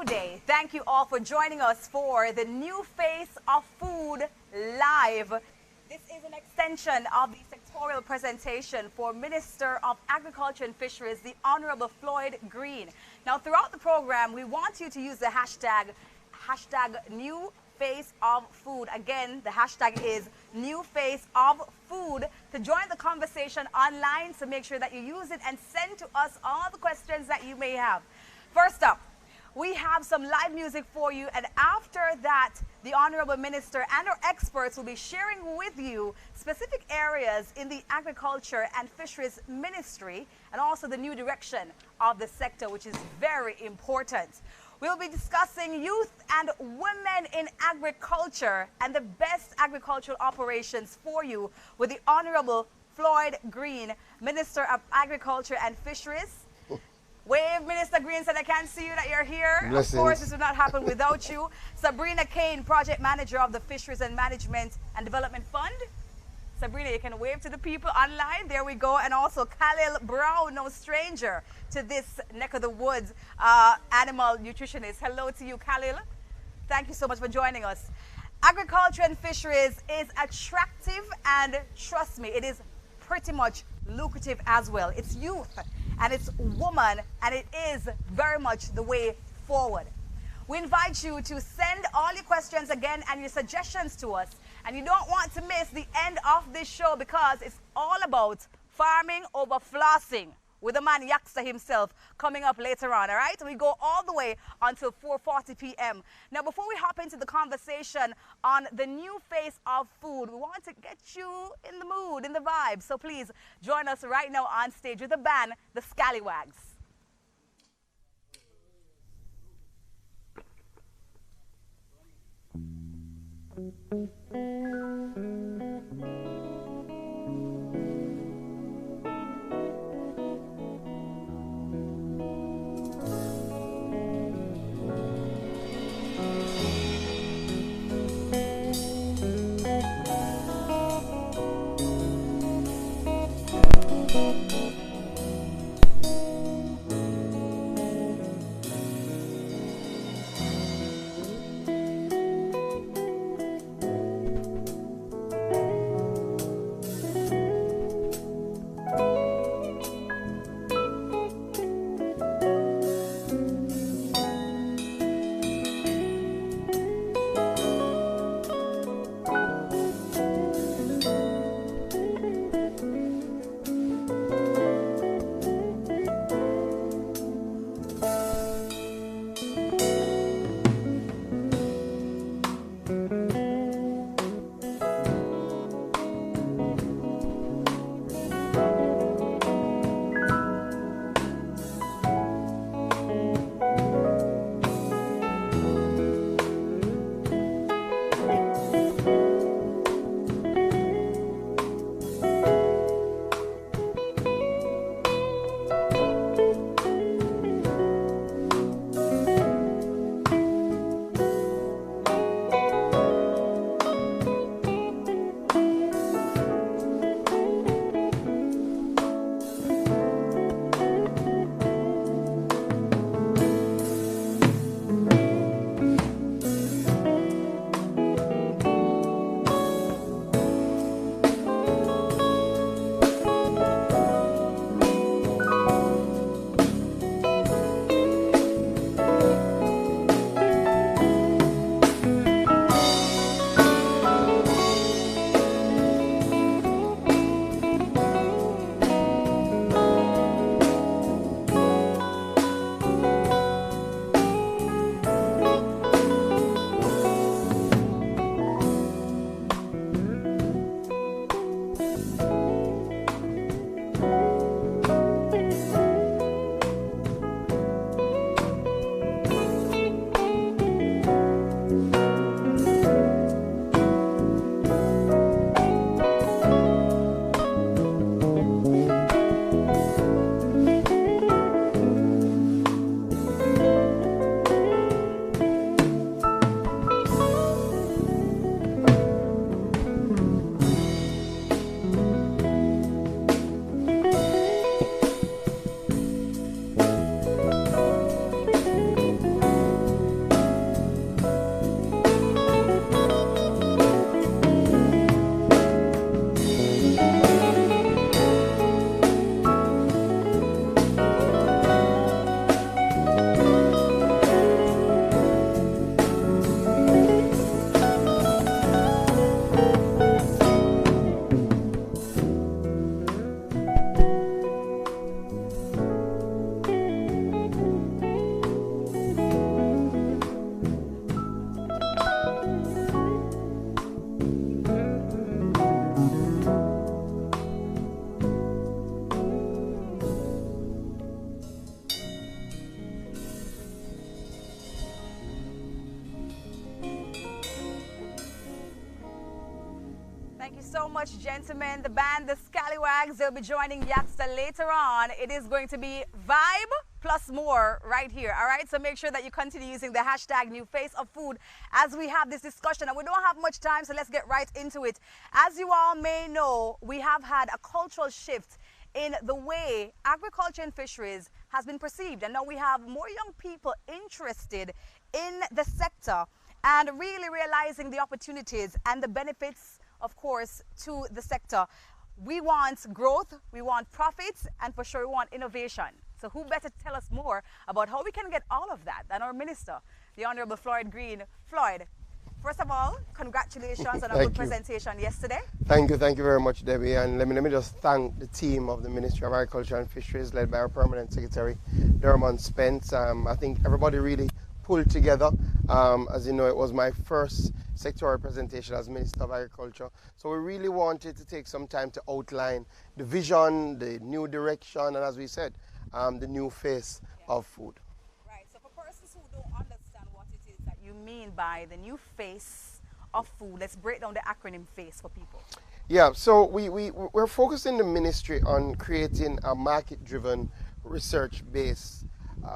new day. Thank you all for joining us for the New Face of Food Live. This is an extension of the sectorial presentation for Minister of Agriculture and Fisheries, the Honorable Floyd Green. Now, throughout the program, we want you to use the hashtag New Face of Food. Again, the hashtag is New Face of Food to join the conversation online. So make sure that you use it and send to us all the questions that you may have. First up, we have some live music for you, and after that, the Honorable Minister and our experts will be sharing with you specific areas in the Agriculture and Fisheries Ministry and also the new direction of the sector, which is very important. We'll be discussing youth and women in agriculture and the best agricultural operations for you with the Honorable Floyd Green, Minister of Agriculture and Fisheries. Wave, Minister Green, said I can't see you, that you're here. Blessings. Of course, this would not happen without you. Sabrina Kane, Project Manager of the Fisheries and Management and Development Fund. Sabrina, you can wave to the people online. There we go. And also Khalil Brown, no stranger to this neck of the woods, animal nutritionist. Hello to you, Khalil. Thank you so much for joining us. Agriculture and fisheries is attractive, and trust me, it is pretty much lucrative as well. It's youth and it's woman, and it is very much the way forward. We invite you to send all your questions again and your suggestions to us. And you don't want to miss the end of this show because it's all about farming over flossing with the man Yaksta himself coming up later on, all right? We go all the way until 4:40 p.m. Now, before we hop into the conversation on the new face of food, we want to get you in the mood, in the vibe. So please join us right now on stage with the band, the Scallywags. so much, gentlemen. The band, the Scallywags, they'll be joining Yaksta later on. It is going to be vibe plus more right here, all right? So make sure that you continue using the hashtag New Face of Food as we have this discussion. And we don't have much time, so let's get right into it. As you all may know, we have had a cultural shift in the way agriculture and fisheries has been perceived. And now we have more young people interested in the sector and really realizing the opportunities and the benefits, of course, to the sector. We want growth, we want profits, and for sure we want innovation. So who better to tell us more about how we can get all of that than our minister, the Honorable Floyd Green. Floyd, first of all, congratulations on a good presentation yesterday. Thank you very much, Debbie. And let me just thank the team of the Ministry of Agriculture and Fisheries, led by our Permanent Secretary, Dermot Spence. I think everybody really pulled together. As you know, it was my first sectoral presentation as Minister of Agriculture. So we really wanted to take some time to outline the vision, the new direction, and as we said, the new face of food. Right, so for persons who don't understand what it is that you mean by the new face of food, let's break down the acronym FACE for people. Yeah, so we're focusing the ministry on creating a market-driven, research-based,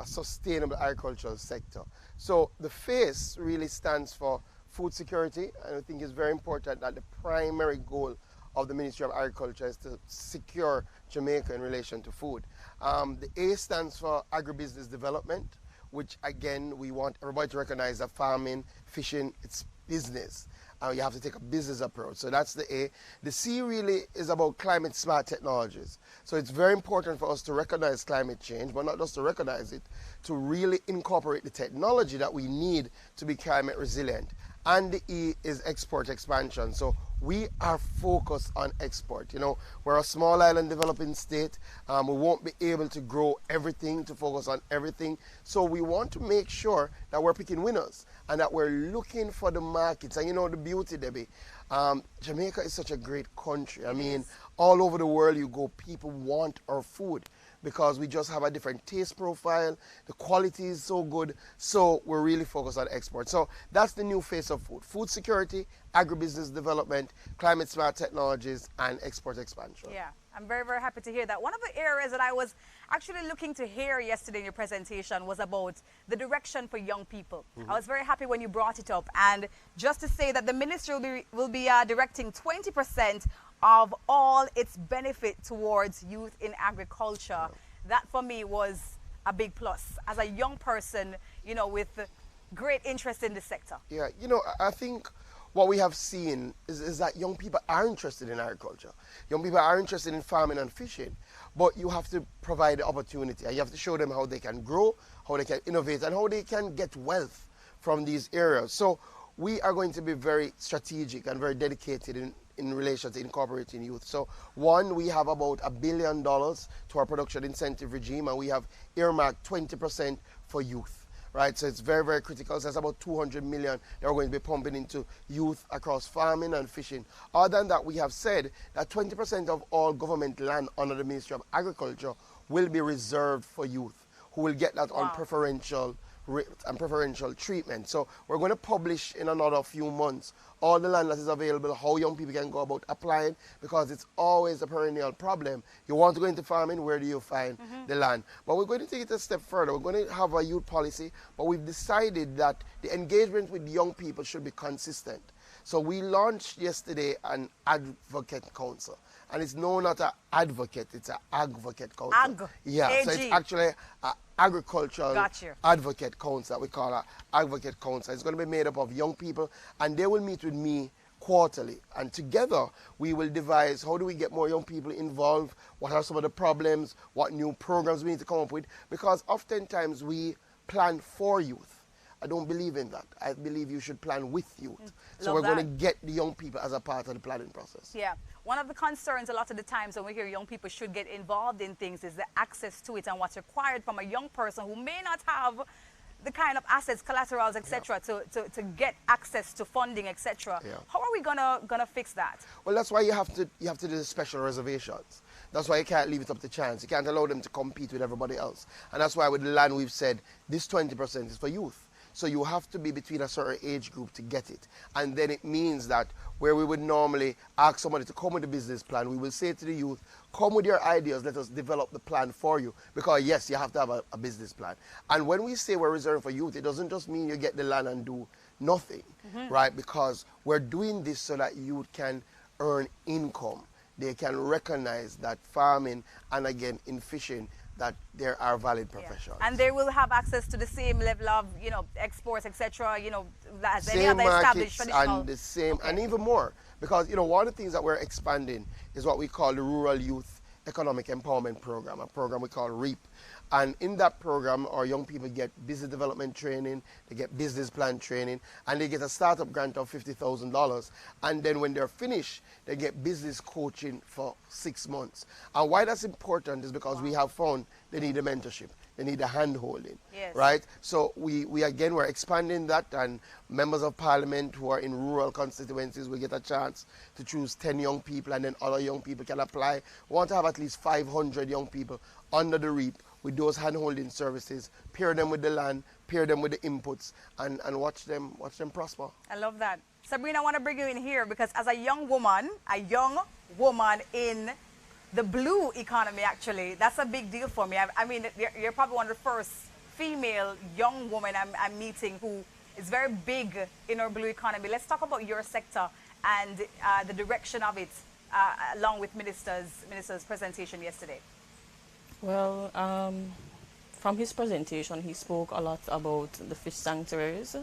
sustainable agricultural sector. So the FACE really stands for food security, and I think it's very important that the primary goal of the Ministry of Agriculture is to secure Jamaica in relation to food. The A stands for agribusiness development, which again, we want everybody to recognize that farming, fishing, it's business. You have to take a business approach. So that's the A. The C really is about climate smart technologies. So it's very important for us to recognize climate change, but not just to recognize it, to really incorporate the technology that we need to be climate resilient. And the E is export expansion. So we are focused on export. You know, we're a small island developing state. We won't be able to grow everything, to focus on everything. So we want to make sure that we're picking winners and that we're looking for the markets. And you know the beauty, Debbie, Jamaica is such a great country. I mean, all over the world you go, people want our food because we just have a different taste profile. The quality is so good. So we're really focused on export. So that's the new face of food. Food security, agribusiness development, climate smart technologies, and export expansion. Yeah, I'm very, very happy to hear that. One of the areas that I was actually looking to hear yesterday in your presentation was about the direction for young people. I was very happy when you brought it up. And just to say that the ministry will be directing 20% of all its benefit towards youth in agriculture. That for me was a big plus as a young person, you know, with great interest in the sector. Yeah, you know, I think what we have seen is that young people are interested in agriculture. Young people are interested in farming and fishing, but you have to provide the opportunity and you have to show them how they can grow, how they can innovate, and how they can get wealth from these areas. So we are going to be very strategic and very dedicated in relation to incorporating youth. So one, we have about $1 billion to our production incentive regime, and we have earmarked 20% for youth. Right, so it's very, very critical. So that's about 200 million that we're going to be pumping into youth across farming and fishing. Other than that, we have said that 20% of all government land under the Ministry of Agriculture will be reserved for youth, who will get that on preferential rate and preferential treatment. So we're going to publish in another few months all the land that is available, how young people can go about applying, because it's always a perennial problem. You want to go into farming, where do you find the land? But we're going to take it a step further. We're going to have a youth policy, but we've decided that the engagement with young people should be consistent. So we launched yesterday an advocate council. And it's no, not an advocate, it's an advocate council. Yeah, AG. so it's actually an agricultural advocate council that we call an advocate council. It's going to be made up of young people, and they will meet with me quarterly. And together, we will devise how do we get more young people involved, what are some of the problems, what new programs we need to come up with, because oftentimes we plan for youth. I don't believe in that. I believe you should plan with youth. So we're going to get the young people as a part of the planning process. Yeah. One of the concerns a lot of the times when we hear young people should get involved in things is the access to it and what's required from a young person who may not have the kind of assets, collaterals, etc., to get access to funding, etc. How are we gonna fix that? Well, that's why you have to do the special reservations. That's why you can't leave it up to chance. You can't allow them to compete with everybody else. And that's why with the land we've said this 20% is for youth. So you have to be between a certain age group to get it. And then it means that where we would normally ask somebody to come with a business plan, we will say to the youth, come with your ideas, let us develop the plan for you. Because yes, you have to have a business plan. And when we say we're reserved for youth, it doesn't just mean you get the land and do nothing, right? Because we're doing this so that youth can earn income. They can recognize that farming and again in fishing that there are valid professions. And they will have access to the same level of, exports, etc., as any Same other established markets traditional. and the same, and even more. Because, one of the things that we're expanding is what we call the Rural Youth Economic Empowerment Program, a program we call REAP. And in that program, our young people get business development training, they get business plan training, and they get a startup grant of $50,000. And then when they're finished, they get business coaching for 6 months. And why that's important is because we have found they need a mentorship. They need a hand-holding, right? So we're expanding that, and members of parliament who are in rural constituencies will get a chance to choose 10 young people, and then other young people can apply. We want to have at least 500 young people under the REAP with those hand-holding services, pair them with the land, pair them with the inputs, and watch them prosper. I love that. Sabrina, I want to bring you in here because as a young woman in the blue economy, actually, that's a big deal for me. I mean, you're probably one of the first female young women I'm meeting who is very big in our blue economy. Let's talk about your sector and the direction of it, along with minister's presentation yesterday. Well, from his presentation, he spoke a lot about the fish sanctuaries,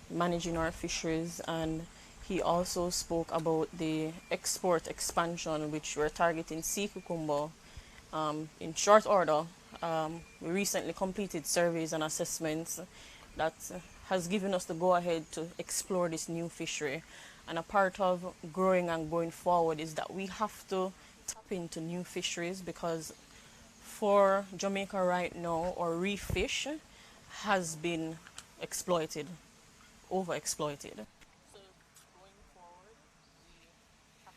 managing our fisheries, and he also spoke about the export expansion, which we're targeting sea cucumber in short order. We recently completed surveys and assessments that has given us the go-ahead to explore this new fishery. And a part of growing and going forward is that we have to tap into new fisheries, because for Jamaica right now, our reef fish has been exploited, overexploited. So going forward, we have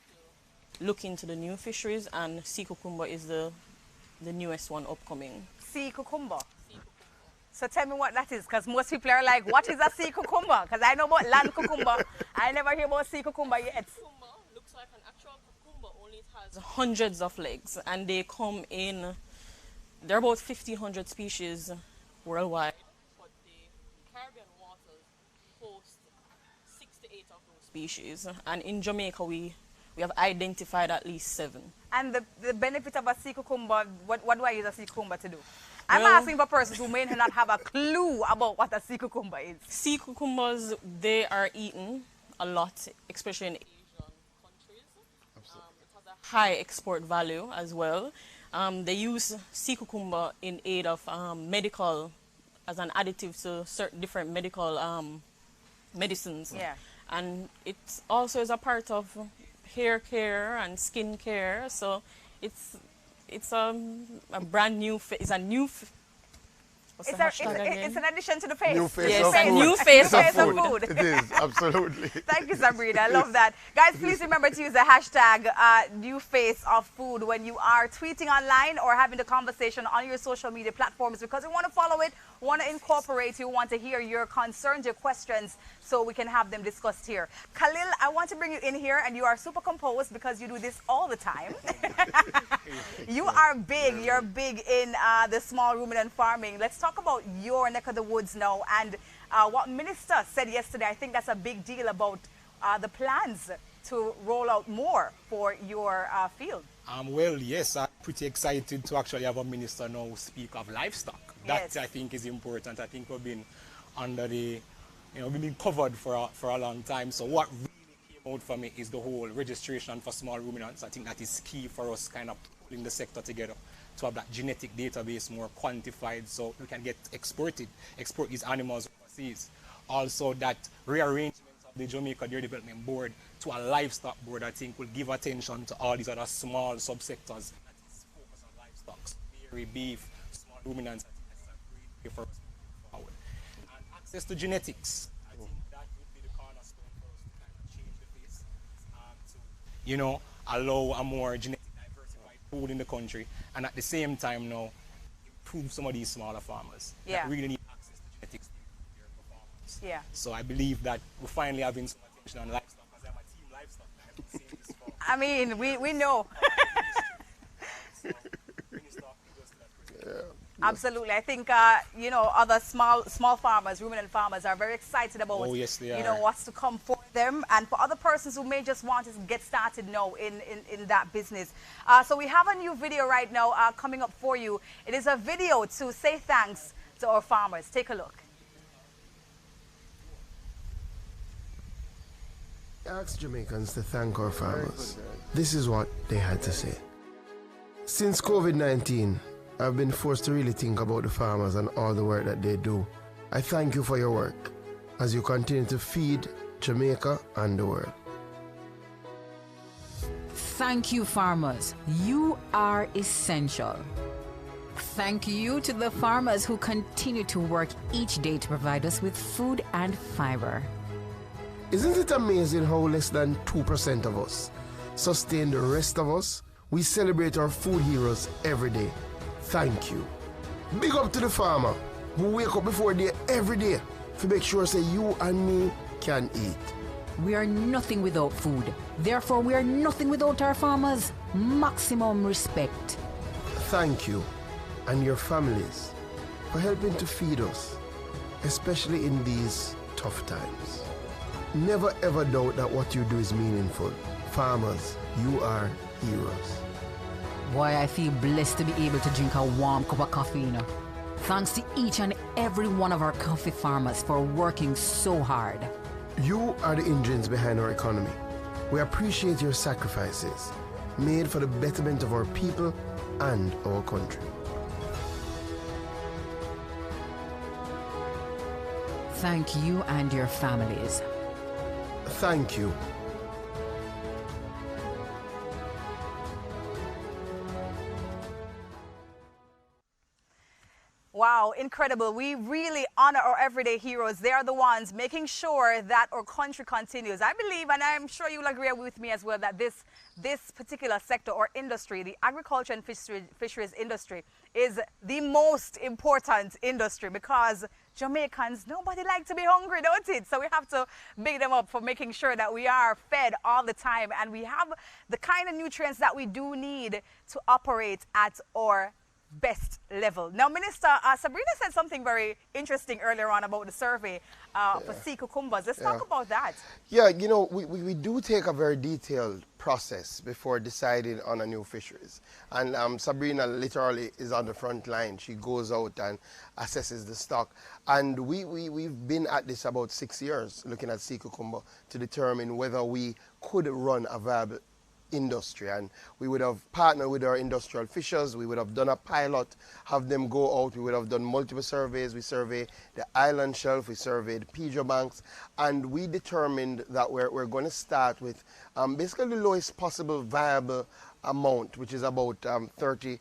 to look into the new fisheries, and sea cucumber is the newest one upcoming. Sea cucumber? So tell me what that is, because most people are like, what is a sea cucumber? Because I know about land cucumber. I never hear about sea cucumber yet. Cucumber looks like an actual cucumber, only it has hundreds of legs, and they come in, there are about 1,500 species worldwide, but the Caribbean waters host 6 to 8 of those species, and in Jamaica we have identified at least 7. And the benefit of a sea cucumber, what do I use a sea cucumber to do? I'm asking for persons who may not have a clue about what a sea cucumber is. Sea cucumbers, they are eaten a lot, especially in Asian countries. It has a high export value as well. They use sea cucumber in aid of medical, as an additive to certain different medical medicines. Yeah. And it also is a part of hair care and skin care. So it's a brand new, it's a new, it's an addition to the face. New face yes, of a food. new face of food. food. It is, absolutely. Thank you, Sabrina. I love that. Guys, please remember to use the hashtag new face of food when you are tweeting online or having the conversation on your social media platforms, because we want to follow it, want to incorporate you, want to hear your concerns, your questions, so we can have them discussed here. Khalil, I want to bring you in here, and you are super composed because you do this all the time. You are big. You're big in the small ruminant farming. Let's talk about your neck of the woods now, and what Minister said yesterday. I think that's a big deal about the plans to roll out more for your field. Well, yes, I'm pretty excited to actually have a minister now speak of livestock. That, I think, is important. I think we've been under the, we've been covered for a long time. So what really came out for me is the whole registration for small ruminants. I think that is key for us kind of pulling the sector together to have that genetic database more quantified so we can get export these animals overseas. Also, that rearrangement of the Jamaica Dairy Development Board to a livestock board, I think, will give attention to all these other small subsectors that is focused on livestock, dairy, beef, small ruminants. I think that's a great way for us to move forward. And access to genetics, I think that would be the cornerstone for us to kind of change the face, to, allow a more genetic diversified food in the country, and at the same time now improve some of these smaller farmers that really need access to genetics. farmers. Yeah. So I believe that we're finally having some attention on livestock, because I'm a team livestock. I've been saying this for I mean, we know. so Minister, kudos to that presentation. Absolutely. I think, you know, other small farmers, ruminant farmers are very excited about, Oh, yes, they you know, are. what's to come for them. And for other persons who may just want to get started now in that business. So we have a new video right now coming up for you. It is a video to say thanks to our farmers. Take a look. Ask Jamaicans to thank our farmers. This is what they had to say. Since COVID-19, I've been forced to really think about the farmers and all the work that they do. I thank you for your work as you continue to feed Jamaica and the world. Thank you, farmers. You are essential. Thank you to the farmers who continue to work each day to provide us with food and fiber. Isn't it amazing how less than 2% of us sustain the rest of us? We celebrate our food heroes every day. Thank you. Big up to the farmer who wake up before day every day to make sure say you and me can eat. We are nothing without food. Therefore, we are nothing without our farmers. Maximum respect. Thank you and your families for helping to feed us, especially in these tough times. Never ever doubt that what you do is meaningful. Farmers, you are heroes. Boy, I feel blessed to be able to drink a warm cup of coffee, you know. Thanks to each and every one of our coffee farmers for working so hard. You are the engines behind our economy. We appreciate your sacrifices made for the betterment of our people and our country. Thank you and your families. Thank you. Wow, incredible. We really honor our everyday heroes. They are the ones making sure that our country continues. I believe, and I'm sure you'll agree with me as well, that this particular sector or industry, the agriculture and fisheries industry, is the most important industry, because Jamaicans, nobody like to be hungry, don't it? So we have to big them up for making sure that we are fed all the time and we have the kind of nutrients that we do need to operate at our best level. Now, Minister, Sabrina said something very interesting earlier on about the survey for sea cucumbers. Let's talk about that. Yeah, you know, we do take a very detailed process before deciding on a new fisheries. And Sabrina literally is on the front line. She goes out and assesses the stock. And we've been at this about 6 years, looking at sea cucumber to determine whether we could run a viable industry, and we would have partnered with our industrial fishers. We would have done a pilot, have them go out. We would have done multiple surveys. We surveyed the island shelf, we surveyed Pedro banks, and we determined that we're going to start with basically the lowest possible viable amount, which is about 30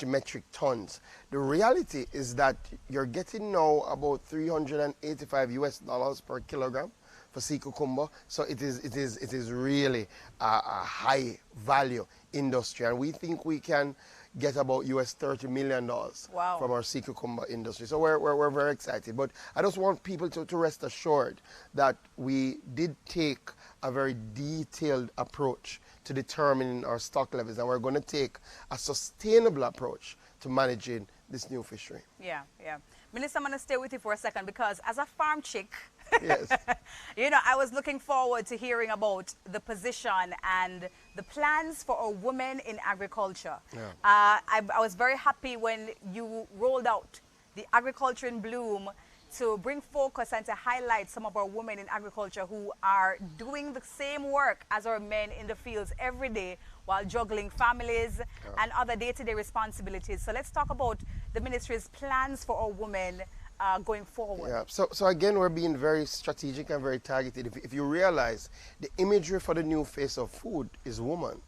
metric tons. The reality is that you're getting now about $385 per kilogram for sea cucumber, so it is really a high value industry, and we think we can get about $30 million from our sea cucumber industry. So we're very excited. But I just want people to rest assured that we did take a very detailed approach to determining our stock levels, and we're going to take a sustainable approach to managing this new fishery. Yeah. Minister, I'm going to stay with you for a second, because as a farm chick, yes, you know, I was looking forward to hearing about the position and the plans for a woman in agriculture. Yeah. I was very happy when you rolled out the Agriculture in Bloom to bring focus and to highlight some of our women in agriculture who are doing the same work as our men in the fields every day while juggling families and other day-to-day responsibilities. So let's talk about the ministry's plans for our women going forward. Yeah. So again, we're being very strategic and very targeted. If you realize, the imagery for the new face of food is woman,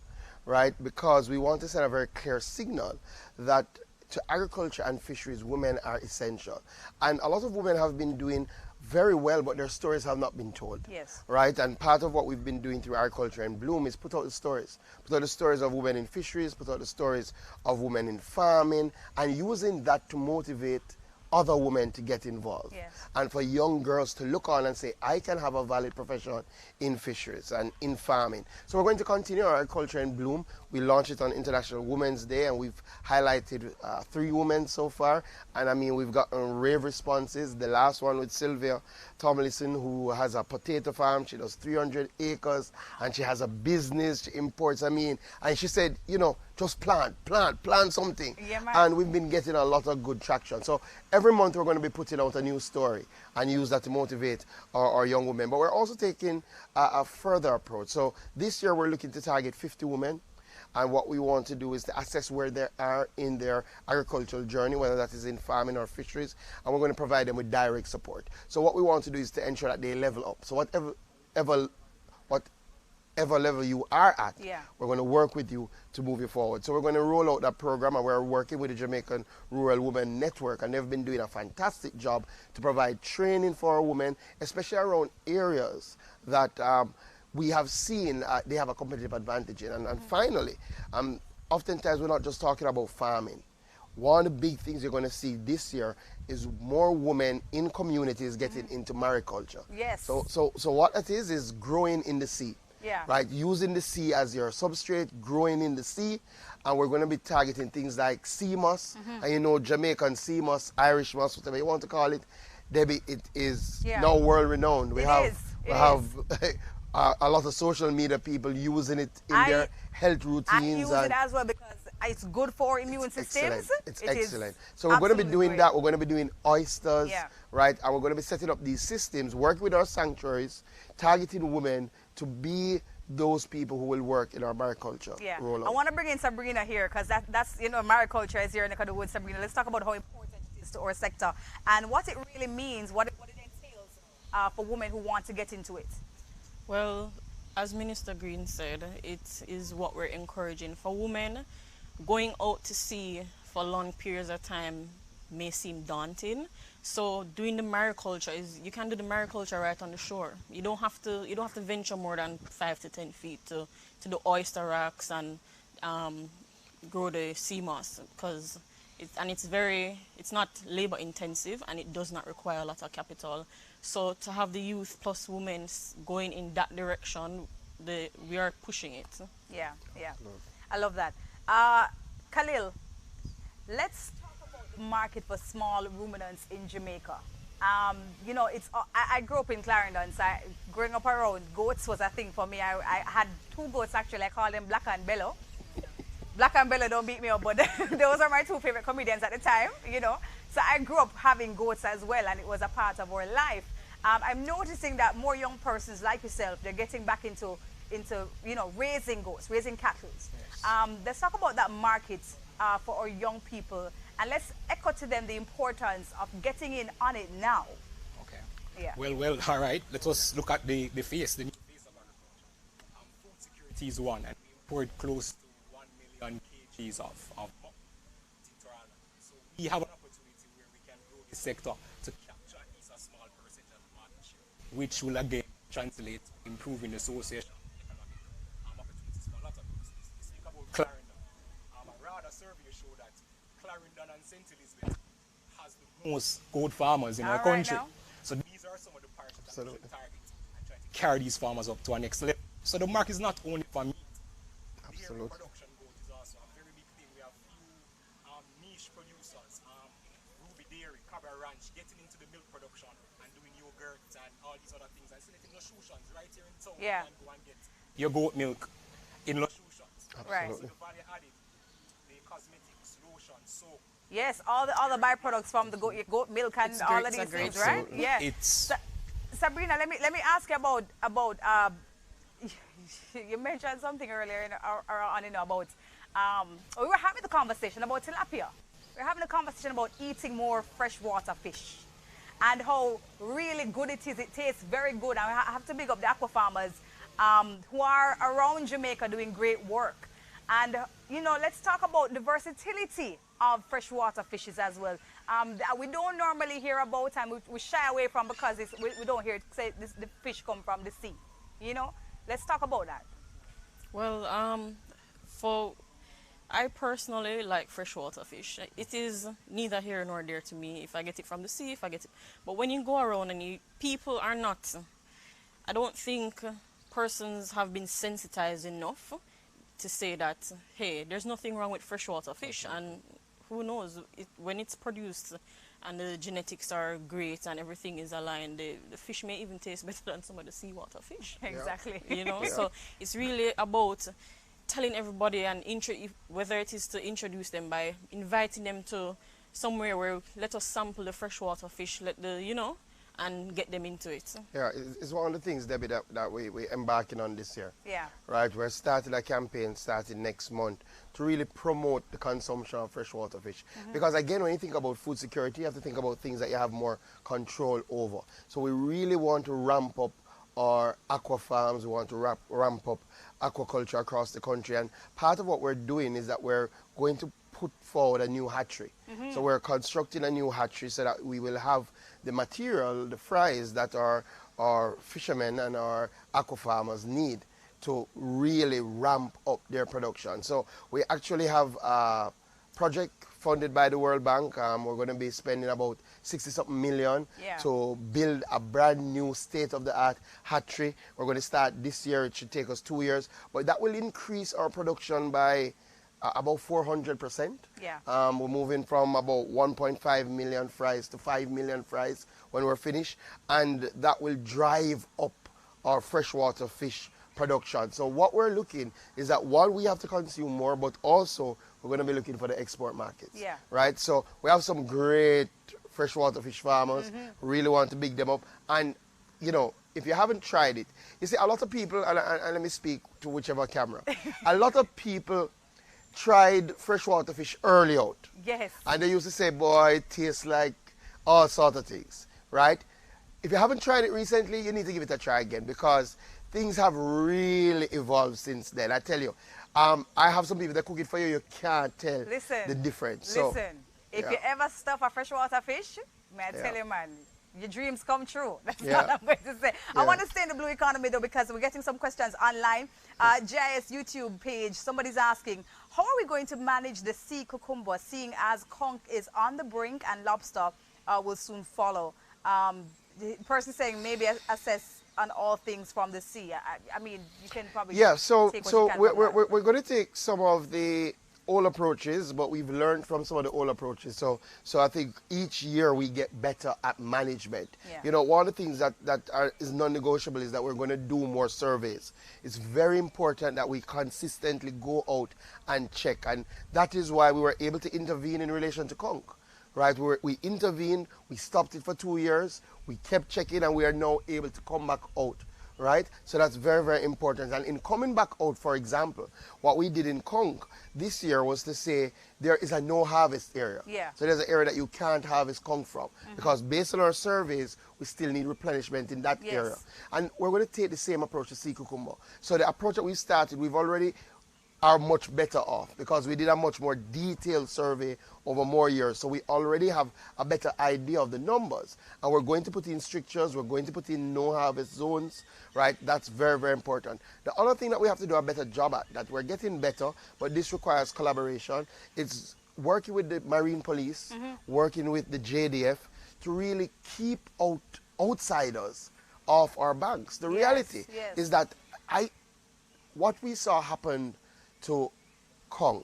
right? Because we want to send a very clear signal that to agriculture and fisheries, women are essential. And a lot of women have been doing very well, but their stories have not been told. Yes. Right? And part of what we've been doing through Agriculture in Bloom is put out the stories. Put out the stories of women in fisheries, put out the stories of women in farming, and using that to motivate other women to get involved. Yes. And for young girls to look on and say, I can have a valid profession in fisheries and in farming. So we're going to continue our Agriculture in Bloom. We launched it on International Women's Day, and we've highlighted 3 women so far. And I mean, we've gotten rave responses. The last one with Sylvia Tomlinson, who has a potato farm. She does 300 acres, and she has a business. She imports, I mean, and she said, you know, just plant something. Yeah, man. And we've been getting a lot of good traction. So every month we're going to be putting out a new story and use that to motivate our young women. But we're also taking a further approach. So this year we're looking to target 50 women. And what we want to do is to assess where they are in their agricultural journey, whether that is in farming or fisheries, and we're going to provide them with direct support. So what we want to do is to ensure that they level up. So whatever level you are at, we're going to work with you to move you forward. So we're going to roll out that program, and we're working with the Jamaican Rural Women Network, and they've been doing a fantastic job to provide training for our women, especially around areas that we have seen they have a competitive advantage in. And finally, oftentimes we're not just talking about farming. One of the big things you're going to see this year is more women in communities getting into mariculture. Yes. So what it is growing in the sea. Yeah. Right, using the sea as your substrate, growing in the sea, and we're going to be targeting things like sea moss, and you know, Jamaican sea moss, Irish moss, whatever you want to call it. Debbie, it is now world renowned. We have a lot of social media people using it in their health routines. I use it as well because it's good for immune systems. It's excellent. So we're going to be doing that. We're going to be doing oysters, right? And we're going to be setting up these systems, working with our sanctuaries, targeting women to be those people who will work in our mariculture rollout. I want to bring in Sabrina here because that's, you know, mariculture is here in the Woods. Sabrina, let's talk about how important it is to our sector and what it really means, what it entails for women who want to get into it. Well, as Minister Green said, it is what we're encouraging. For women, going out to sea for long periods of time may seem daunting. So doing the mariculture is, you can do the mariculture right on the shore. You don't have to venture more than 5 to 10 feet to do oyster racks and grow the sea moss, because it's not labor intensive and it does not require a lot of capital. So to have the youth plus women going in that direction, we are pushing it. Yeah. I love that. Khalil, let's talk about the market for small ruminants in Jamaica. You know, I grew up in Clarendon, so growing up around, goats was a thing for me. I had 2 goats actually. I called them Black and Bello. Black and Bello don't beat me up, but those are my 2 favorite comedians at the time, you know. So I grew up having goats as well, and it was a part of our life. I'm noticing that more young persons like yourself, they're getting back into you know, raising goats, raising cattle. Yes. Let's talk about that market for our young people, and let's echo to them the importance of getting in on it now. Okay. Yeah. Well, all right. Let us look at the new face of agriculture. Food security is one, and we import close to 1 million kgs of buck into our land. So we have an opportunity where we can grow this sector to capture at least a small percentage of the market share, which will again translate to improving the association opportunities for a lot of businesses. You speak about Clarendon. A rather survey showed that Clarendon and St. Elizabeth has the most goat farmers in our country. Now. So these are some of the parts that we should target and try to carry these farmers up to our next level. So the market is not only for meat. Dairy production goat is also a very big thing. We have few niche producers, Ruby Dairy, Cabra Ranch, getting into the milk production and doing yogurt and all these other things. And selecting Lushotians right here in town. Yeah. You can go and get your goat milk in Lushotians. Right. So the value added, the cosmetics, lotion, soap. Yes, all the byproducts from the goat milk and all of these things, right? Yeah. Sabrina, let me ask you about you mentioned something earlier on, you know, about we were having the conversation about tilapia. We were having a conversation about eating more freshwater fish and how really good it is. It tastes very good, and I have to big up the aqua farmers who are around Jamaica doing great work. And you know, let's talk about the versatility of freshwater fishes as well. We don't normally hear about, and we shy away from, because we don't hear it say the fish come from the sea. You know, let's talk about that. Well, I personally like freshwater fish. It is neither here nor there to me. If I get it from the sea, if I get it, but when you go around and people are not, I don't think persons have been sensitized enough to say that, hey, there's nothing wrong with freshwater fish, and who knows, when it's produced and the genetics are great and everything is aligned, the fish may even taste better than some of the seawater fish. Exactly. You know, Yeah. so it's really about telling everybody, and whether it is to introduce them by inviting them to somewhere where let us sample the freshwater fish, and get them into it. Yeah, it's one of the things, Debbie, that we're embarking on this year. Yeah. Right, we're starting a campaign starting next month to really promote the consumption of freshwater fish. Because again, when you think about food security, you have to think about things that you have more control over. So we really want to ramp up our aqua farms, we want to ramp up aquaculture across the country. And part of what we're doing is that we're going to put forward a new hatchery. So we're constructing a new hatchery so that we will have the material, the fries that our fishermen and our aqua farmers need to really ramp up their production. So we actually have a project funded by the World Bank. We're going to be spending about 60-something million Yeah. to build a brand new state-of-the-art hatchery. We're going to start this year. It should take us 2 years, but that will increase our production by about 400%. Yeah. We're moving from about 1.5 million fries to 5 million fries when we're finished, and that will drive up our freshwater fish production. So what we're looking is that, one, we have to consume more, but also we're going to be looking for the export markets. Yeah. Right? So we have some great freshwater fish farmers. Really want to big them up. And, you know, if you haven't tried it, you see, a lot of people, and let me speak to whichever camera, a lot of people tried freshwater fish early out. Yes. And they used to say, boy, it tastes like all sorts of things, right? If you haven't tried it recently, you need to give it a try again, because things have really evolved since then. I tell you, I have some people that cook it for you, you can't tell Listen. the difference. So, Listen. If yeah. you ever stuff a freshwater fish, may I Yeah. tell you, man, your dreams come true. That's Yeah. all I'm going to say. I Yeah. want to stay in the blue economy, though, because we're getting some questions online. GIS YouTube page, somebody's asking, how are we going to manage the sea cucumber, seeing as conch is on the brink and lobster will soon follow? The person saying maybe assess on all things from the sea. I mean, you can probably yeah, so take what you can from that. we're going to take some of the old approaches, but we've learned from some of the old approaches. So I think each year we get better at management. Yeah. You know, one of the things that is non-negotiable is that we're going to do more surveys. It's very important that we consistently go out and check, and that is why we were able to intervene in relation to conch. Right, we intervened, we stopped it for 2 years, we kept checking, and we are now able to come back out. Right, so that's very, very important. And in coming back out, for example, what we did in conch this year was to say there is a no harvest area. Yeah. So there's an area that you can't harvest conch from, because based on our surveys, we still need replenishment in that Yes. area. And we're going to take the same approach to sea cucumber. So the approach that we started, we've already are much better off, because we did a much more detailed survey over more years. So we already have a better idea of the numbers. And we're going to put in strictures, we're going to put in no harvest zones, right? That's very, very important. The other thing that we have to do a better job at, that we're getting better, but this requires collaboration, it's working with the Marine Police, working with the JDF to really keep outsiders off our banks. The reality yes. is that what we saw happen to conch,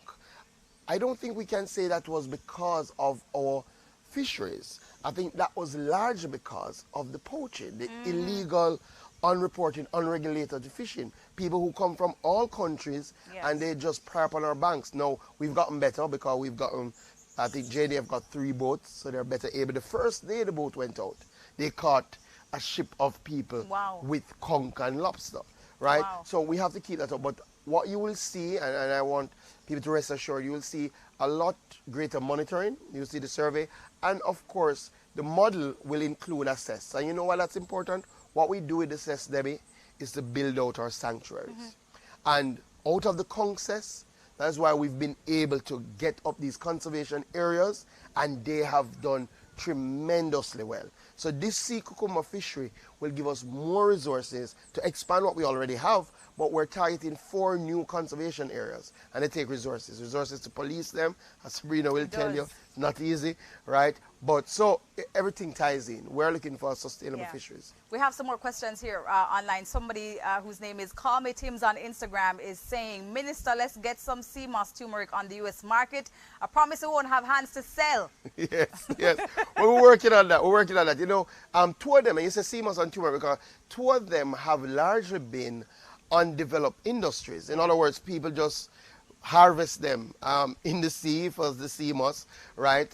I don't think we can say that was because of our fisheries. I think that was largely because of the poaching, the illegal, unreported, unregulated fishing. People who come from all countries, Yes. and they just prey upon our banks. Now, we've gotten better, because we've gotten, I think JDF got 3 boats, so they're better able. The first day the boat went out, they caught a ship of people Wow. with conch and lobster, right? Wow. So we have to keep that up. But what you will see, and I want people to rest assured, you will see a lot greater monitoring. You'll see the survey. And of course, the model will include assess. And you know why that's important? What we do with assess, Debbie, is to build out our sanctuaries. And out of the conch cess, that's why we've been able to get up these conservation areas, and they have done tremendously well. So this sea cucumber fishery will give us more resources to expand what we already have, but we're targeting 4 new conservation areas, and they take resources to police them, as Sabrina will tell you. It's not easy, right? But so everything ties in. We're looking for sustainable fisheries. We have some more questions here online. Somebody whose name is Call Me Tim's on Instagram is saying, Minister, let's get some sea moss turmeric on the U.S. market. I promise we won't have hands to sell. Yes. Well, we're working on that. You know, 2 of them, and you say sea moss and turmeric, because 2 of them have largely been undeveloped industries. In other words, people just harvest them in the sea for the sea moss, right?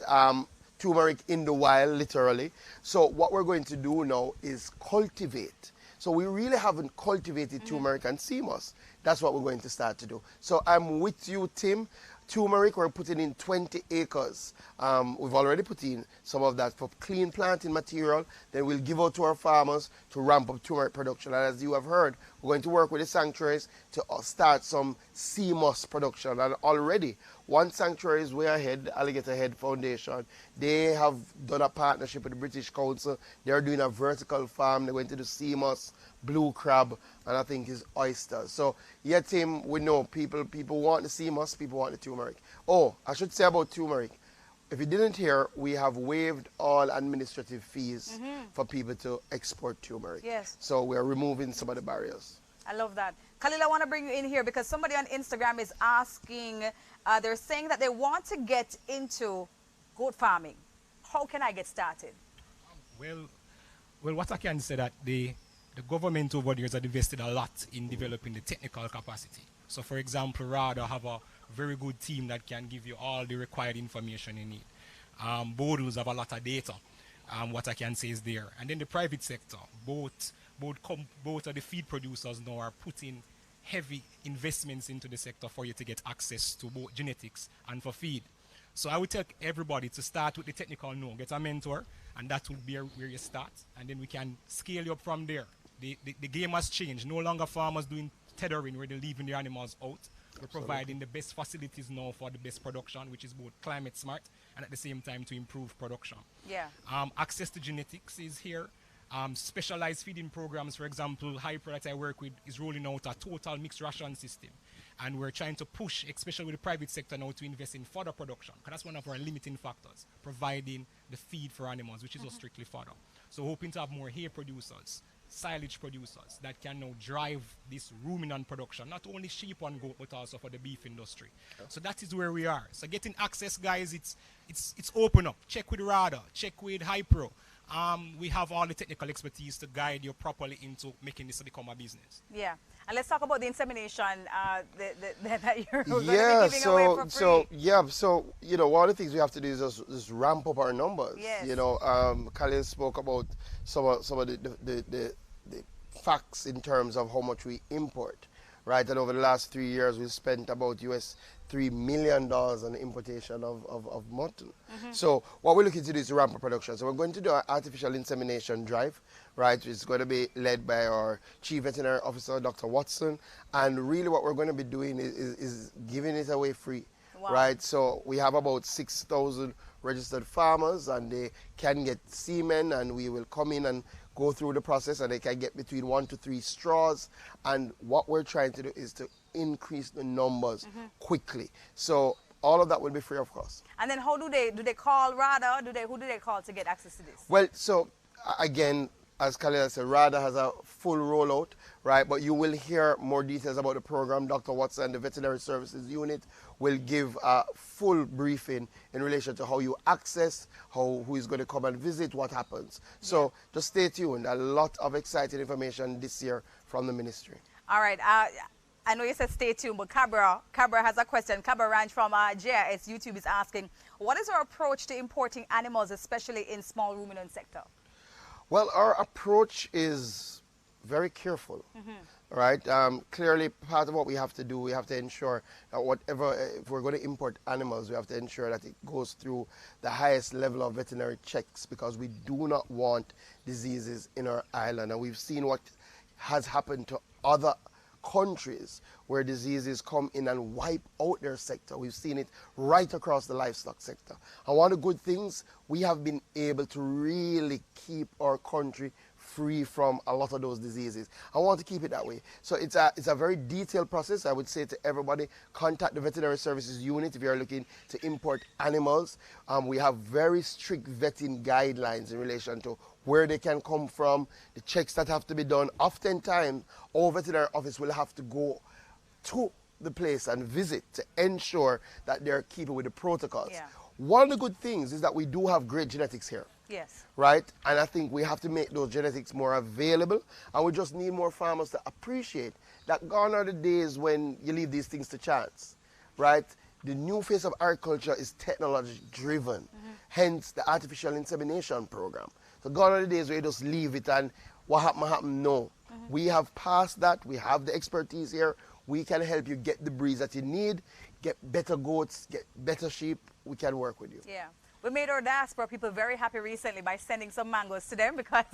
Turmeric in the wild, literally. So what we're going to do now is cultivate. So we really haven't cultivated turmeric and sea moss. That's what we're going to start to do. So I'm with you, Tim. Turmeric, we're putting in 20 acres. We've already put in some of that for clean planting material. Then we'll give out to our farmers to ramp up turmeric production. And as you have heard, we're going to work with the sanctuaries to start some sea moss production. And already, one sanctuary is way ahead, the Alligator Head Foundation. They have done a partnership with the British Council. They're doing a vertical farm. They're going to do sea moss, blue crab, and I think it's oysters. So, yeah, Tim, we know people want the sea moss, people want the turmeric. Oh, I should say about turmeric. If you didn't hear, we have waived all administrative fees for people to export turmeric. Yes. So we're removing some of the barriers. I love that. Khalil, I want to bring you in here because somebody on Instagram is asking, they're saying that they want to get into goat farming. How can I get started? Well, what I can say that the government over the years has invested a lot in developing the technical capacity. So, for example, RADA have a very good team that can give you all the required information you need. Boodles have a lot of data. What I can say is there. And then the private sector, both of the feed producers now are putting heavy investments into the sector for you to get access to both genetics and for feed. So I would tell everybody to start with the technical know, get a mentor, and that will be where you start. And then we can scale you up from there. The game has changed. No longer farmers doing tethering where they're leaving their animals out. We're providing the best facilities now for the best production, which is both climate smart and at the same time to improve production. Yeah. Access to genetics is here. Specialized feeding programs, for example, Hyper that I work with is rolling out a total mixed ration system. And we're trying to push, especially with the private sector now, to invest in fodder production, because that's one of our limiting factors, providing the feed for animals, which is not strictly fodder. So hoping to have more hay producers, silage producers that can now drive this ruminant production, not only sheep and goat, but also for the beef industry. Yeah. So that is where we are. So getting access, guys, it's open up. Check with RADA, check with Hypro. We have all the technical expertise to guide you properly into making this become a business. Yeah. And let's talk about the insemination that you're going to be giving away for free. So, you know, one of the things we have to do is just ramp up our numbers. Yes. You know, Khalil spoke about some of the facts in terms of how much we import, right? And over the last 3 years, we've spent about $3 million on the importation of mutton. So what we're looking to do is to ramp up production. So we're going to do an artificial insemination drive, right? It's going to be led by our Chief Veterinary Officer, Dr. Watson. And really what we're going to be doing is giving it away free, right? So we have about 6,000 registered farmers, and they can get semen, and we will come in and go through the process, and they can get between 1 to 3 straws. And what we're trying to do is to increase the numbers quickly. So all of that will be free of cost. And then how do they call RADA? Who do they call to get access to this? Well, so again, as Khalil said, RADA has a full rollout, right? But you will hear more details about the program. Dr. Watson, the Veterinary Services Unit, will give a full briefing in relation to how you access, who is going to come and visit, what happens. So just stay tuned. A lot of exciting information this year from the ministry. All right. I know you said stay tuned, but Cabra has a question. Cabra Ranch from JIS YouTube is asking, what is our approach to importing animals, especially in small ruminant sector? Well, our approach is very careful, right? Clearly, part of what we have to do, we have to ensure that if we're going to import animals, we have to ensure that it goes through the highest level of veterinary checks, because we do not want diseases in our island. And we've seen what has happened to other countries where diseases come in and wipe out their sector. We've seen it right across the livestock sector. And one of the good things, we have been able to really keep our country free from a lot of those diseases. I want to keep it that way. So it's a very detailed process. I would say to everybody, contact the Veterinary Services Unit if you're looking to import animals. We have very strict vetting guidelines in relation to where they can come from, the checks that have to be done. Oftentimes, our veterinary office will have to go to the place and visit to ensure that they're keeping with the protocols. Yeah. One of the good things is that we do have great genetics here. Yes. Right? And I think we have to make those genetics more available, and we just need more farmers to appreciate that gone are the days when you leave these things to chance. Right? The new phase of agriculture is technology driven, hence the artificial insemination program. So gone are the days where you just leave it and what happen, no. We have passed that, we have the expertise here, we can help you get the breeds that you need, get better goats, get better sheep, we can work with you. Yeah. We made our diaspora people very happy recently by sending some mangoes to them because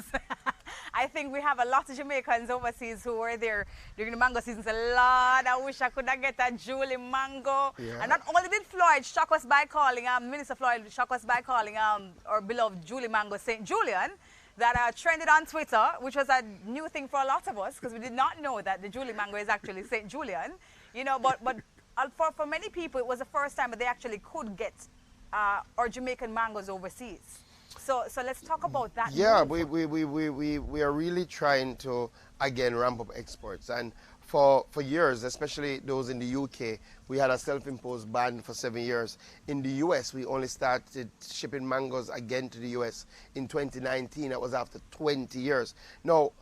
I think we have a lot of Jamaicans overseas who were there during the mango season. So, Lord, I wish I could have get a Julie mango. Yeah. And not only did Floyd shock us by calling, Minister Floyd shock us by calling our beloved Julie mango St. Julian, that trended on Twitter, which was a new thing for a lot of us because we did not know that the Julie mango is actually St. Julian. You know, but for many people, it was the first time that they actually could get or Jamaican mangoes overseas. So let's talk about that. Yeah, we are really trying to, again, ramp up exports. And for years, especially those in the UK, we had a self-imposed ban for 7 years. In the US, we only started shipping mangoes again to the US in 2019. That was after 20 years. Now,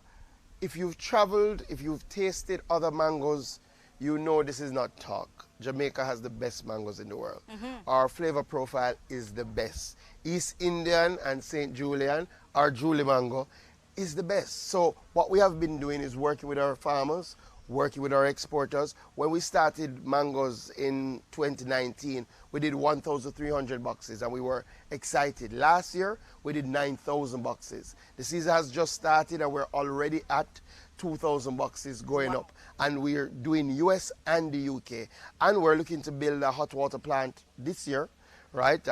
if you've traveled, if you've tasted other mangoes, you know this is not talk. Jamaica has the best mangoes in the world. Our flavor profile is the best. East Indian and St. Julian, our Julie mango, is the best. So what we have been doing is working with our farmers, working with our exporters. When we started mangoes in 2019, we did 1,300 boxes and we were excited. Last year, we did 9,000 boxes. The season has just started and we're already at 2,000 boxes going up. And we're doing US and the UK. And we're looking to build a hot water plant this year, right,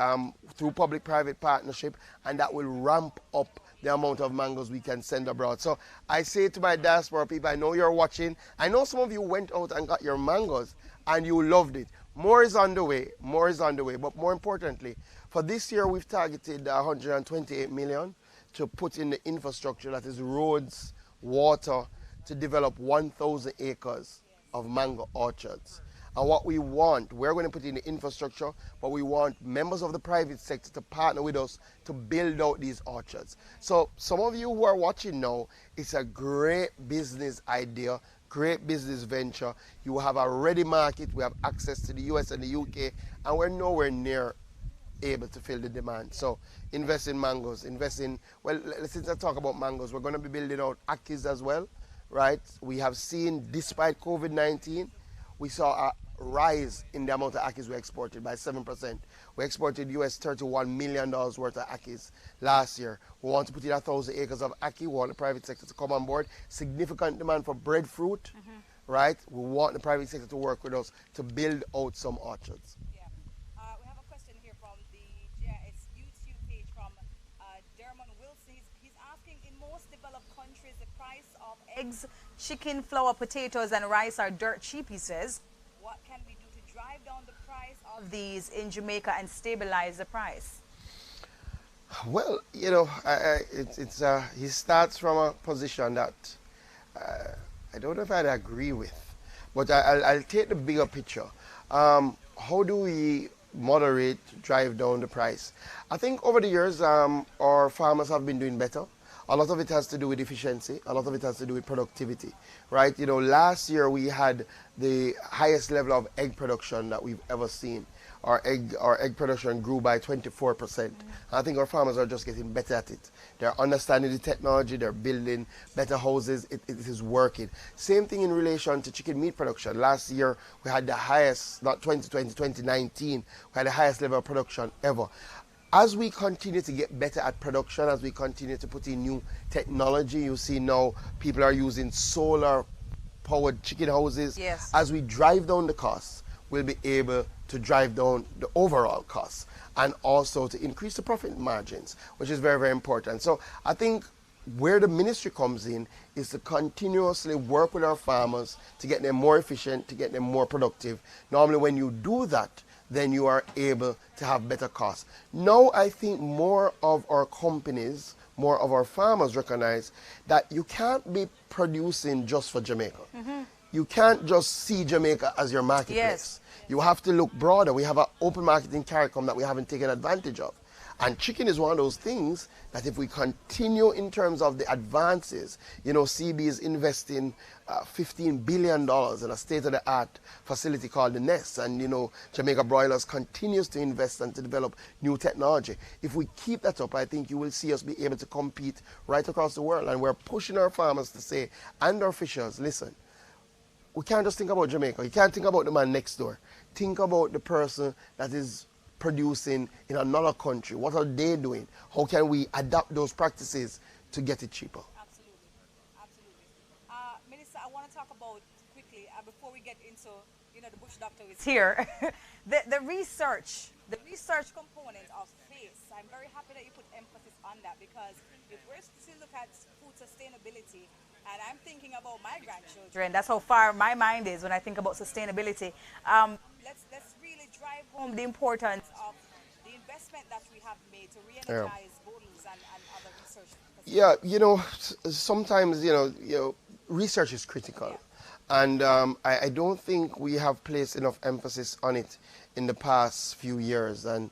through public-private partnership, and that will ramp up the amount of mangoes we can send abroad. So I say to my diaspora people, I know you're watching. I know some of you went out and got your mangoes and you loved it. More is on the way, more is on the way. But more importantly, for this year we've targeted 128 million to put in the infrastructure, that is roads, water, to develop 1,000 acres of mango orchards. And what we want, we're going to put in the infrastructure, but we want members of the private sector to partner with us to build out these orchards. So some of you who are watching now, it's a great business idea, great business venture. You have a ready market, we have access to the US and the UK, and we're nowhere near able to fill the demand. So invest in mangoes, invest in, well, since I talk about mangoes, we're going to be building out akis as well, right? We have seen, despite COVID-19, we saw a rise in the amount of akis we exported by 7%. We exported US $31 million worth of akis last year. We want to put in 1,000 acres of aki. We want the private sector to come on board. Significant demand for breadfruit, right? We want the private sector to work with us to build out some orchards. Yeah. We have a question here from the GIS YouTube page from Dermon Wilson. He's asking, in most developed countries, the price of eggs, chicken, flour, potatoes, and rice are dirt cheap, he says. What can we do to drive down the price of these in Jamaica and stabilize the price? Well, you know, he starts from a position that I don't know if I'd agree with, but I'll take the bigger picture. How do we moderate, drive down the price? I think over the years, our farmers have been doing better. A lot of it has to do with efficiency. A lot of it has to do with productivity, right? You know, last year we had the highest level of egg production that we've ever seen. Our egg production grew by 24%. I think our farmers are just getting better at it. They're understanding the technology. They're building better houses. It is working. Same thing in relation to chicken meat production. Last year we had the highest, not 2020, 2019, we had the highest level of production ever. As we continue to get better at production, as we continue to put in new technology, you see now people are using solar powered chicken houses. Yes. As we drive down the costs, we'll be able to drive down the overall costs and also to increase the profit margins, which is very, very important. So I think where the ministry comes in is to continuously work with our farmers to get them more efficient, to get them more productive. Normally when you do that, then you are able to have better costs. Now I think more of our companies, more of our farmers recognize that you can't be producing just for Jamaica. You can't just see Jamaica as your marketplace. Yes. You have to look broader. We have an open market in CARICOM that we haven't taken advantage of. And chicken is one of those things that if we continue in terms of the advances, you know, CB is investing $15 billion in a state-of-the-art facility called the Nest. And, you know, Jamaica Broilers continues to invest and to develop new technology. If we keep that up, I think you will see us be able to compete right across the world. And we're pushing our farmers to say, and our fishers, listen, we can't just think about Jamaica. You can't think about the man next door. Think about the person that is producing in another country. What are they doing? How can we adapt those practices to get it cheaper? Absolutely, absolutely. Minister, I want to talk about quickly before we get into, you know, the bush doctor is here. the research component of FACE. I'm very happy that you put emphasis on that, because if we're to look at food sustainability, and I'm thinking about my grandchildren, that's how far my mind is when I think about sustainability. Let's really drive home the importance of the investment that we have made to re-energize bottles and other research facilities. Yeah, you know, sometimes, you know, research is critical. Yeah. And I don't think we have placed enough emphasis on it in the past few years. And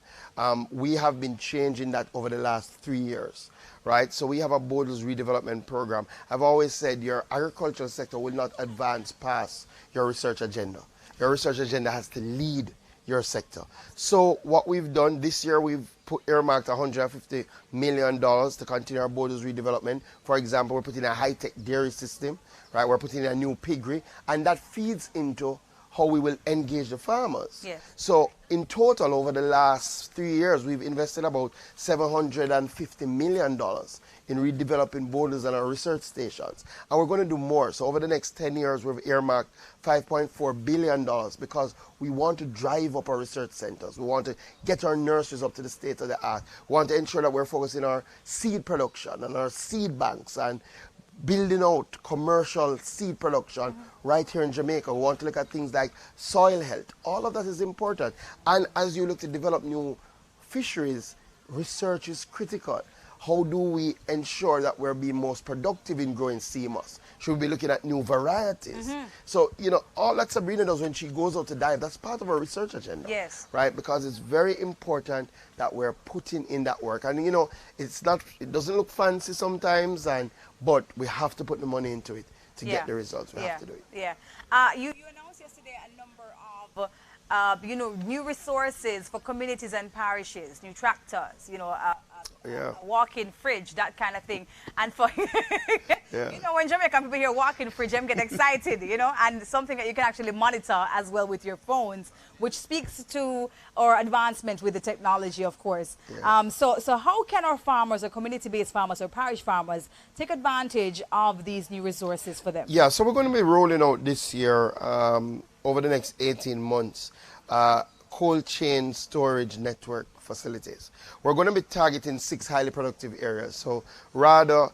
we have been changing that over the last 3 years, right? So we have a Bodles redevelopment program. I've always said your agricultural sector will not advance past your research agenda. Your research agenda has to lead your sector. So what we've done this year, we've earmarked $150 million to continue our Bodles redevelopment. For example, we're putting a high-tech dairy system, right? We're putting in a new piggery, and that feeds into how we will engage the farmers. Yes. So in total, over the last 3 years, we've invested about $750 million in redeveloping borders and our research stations. And we're going to do more. So over the next 10 years, we've earmarked $5.4 billion because we want to drive up our research centers. We want to get our nurseries up to the state of the art. We want to ensure that we're focusing on our seed production and our seed banks and building out commercial seed production right here in Jamaica. We want to look at things like soil health. All of that is important. And as you look to develop new fisheries, research is critical. How do we ensure that we're being most productive in growing sea moss? Should we be looking at new varieties? So, you know, all that Sabrina does when she goes out to dive, that's part of her research agenda. Yes. Right? Because it's very important that we're putting in that work. And, you know, it doesn't look fancy sometimes, but we have to put the money into it to get the results. We have to do it. Yeah. You announced yesterday a number of, you know, new resources for communities and parishes, new tractors, you know, a walk-in fridge, that kind of thing. And for, you know, when Jamaican people hear walk-in fridge, them get excited, you know, and something that you can actually monitor as well with your phones, which speaks to our advancement with the technology, of course. Yeah. So how can our farmers, or community-based farmers, or parish farmers take advantage of these new resources for them? Yeah, so we're going to be rolling out this year, over the next 18 months, cold chain storage network facilities. We're going to be targeting 6 highly productive areas. So RADA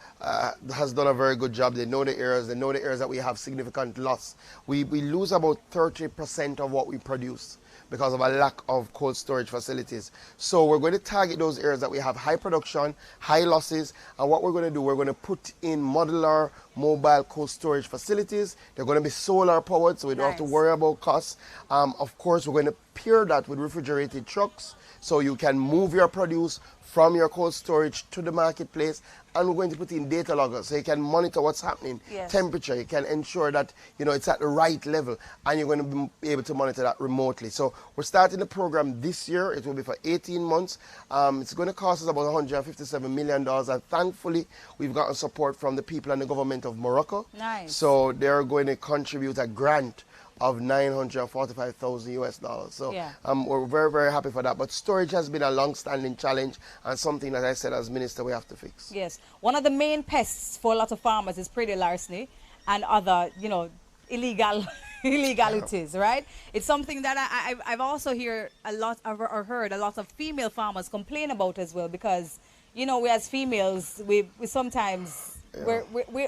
has done a very good job. They know the areas that we have significant loss. We lose about 30% of what we produce because of a lack of cold storage facilities. So we're going to target those areas that we have high production, high losses, and what we're going to do, we're going to put in modular mobile cold storage facilities. They're going to be solar powered, so we don't have to worry about costs. Of course, we're going to pair that with refrigerated trucks, so you can move your produce from your cold storage to the marketplace, and we're going to put in data loggers so you can monitor what's happening, temperature, you can ensure that, you know, it's at the right level, and you're going to be able to monitor that remotely. So we're starting the program this year. It will be for 18 months. It's going to cost us about $157 million, and thankfully we've gotten support from the people and the government of Morocco. Nice. So they're going to contribute a grant of $945,000 US. So we're very, very happy for that. But storage has been a long-standing challenge and something that I said as minister we have to fix. Yes. One of the main pests for a lot of farmers is prairie larceny and other, you know, illegalities, right? It's something that I've also heard a lot of female farmers complain about as well, because we as females we sometimes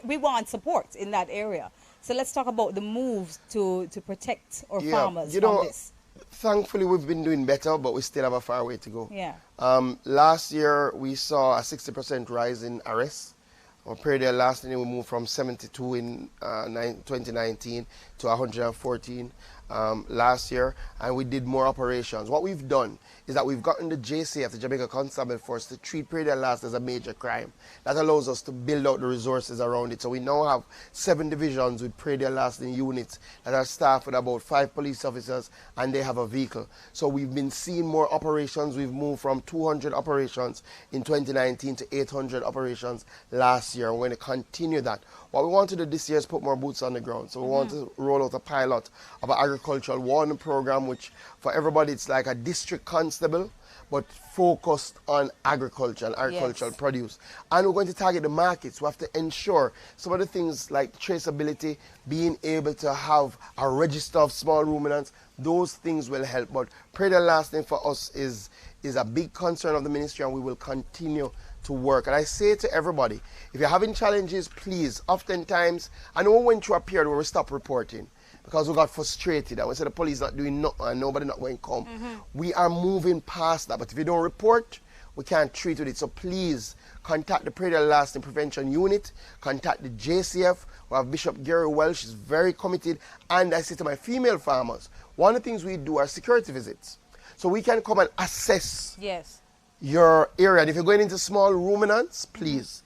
we want support in that area. So let's talk about the moves to protect our farmers from this. Thankfully, we've been doing better, but we still have a far way to go. Yeah. Last year, we saw a 60% rise in arrests. Our period last year, we moved from 72 in 2019 to 114 last year, and we did more operations. What we've done is that we've gotten the JCF, the Jamaica Constable Force, to treat period last as a major crime. That allows us to build out the resources around it. So we now have 7 divisions with period lasting units that are staffed with about 5 police officers, and they have a vehicle. So we've been seeing more operations. We've moved from 200 operations in 2019 to 800 operations last year. We're going to continue that. What we want to do this year is put more boots on the ground. So we want to roll out a pilot of an agricultural warning program, which for everybody it's like a district constable, but focused on agriculture and agricultural produce. And we're going to target the markets. We have to ensure some of the things like traceability, being able to have a register of small ruminants, those things will help. But the last thing for us is a big concern of the ministry, and we will continue to work. And I say to everybody, if you're having challenges, please, oftentimes, I know we went through a period where we stopped reporting because we got frustrated and we said the police not doing nothing and nobody not going to come. We are moving past that, but if you don't report, we can't treat with it. So please contact the Predator Lasting Prevention Unit, contact the JCF. We have Bishop Gary Welsh, she's very committed. And I say to my female farmers, one of the things we do are security visits. So we can come and assess your area. And if you're going into small ruminants, please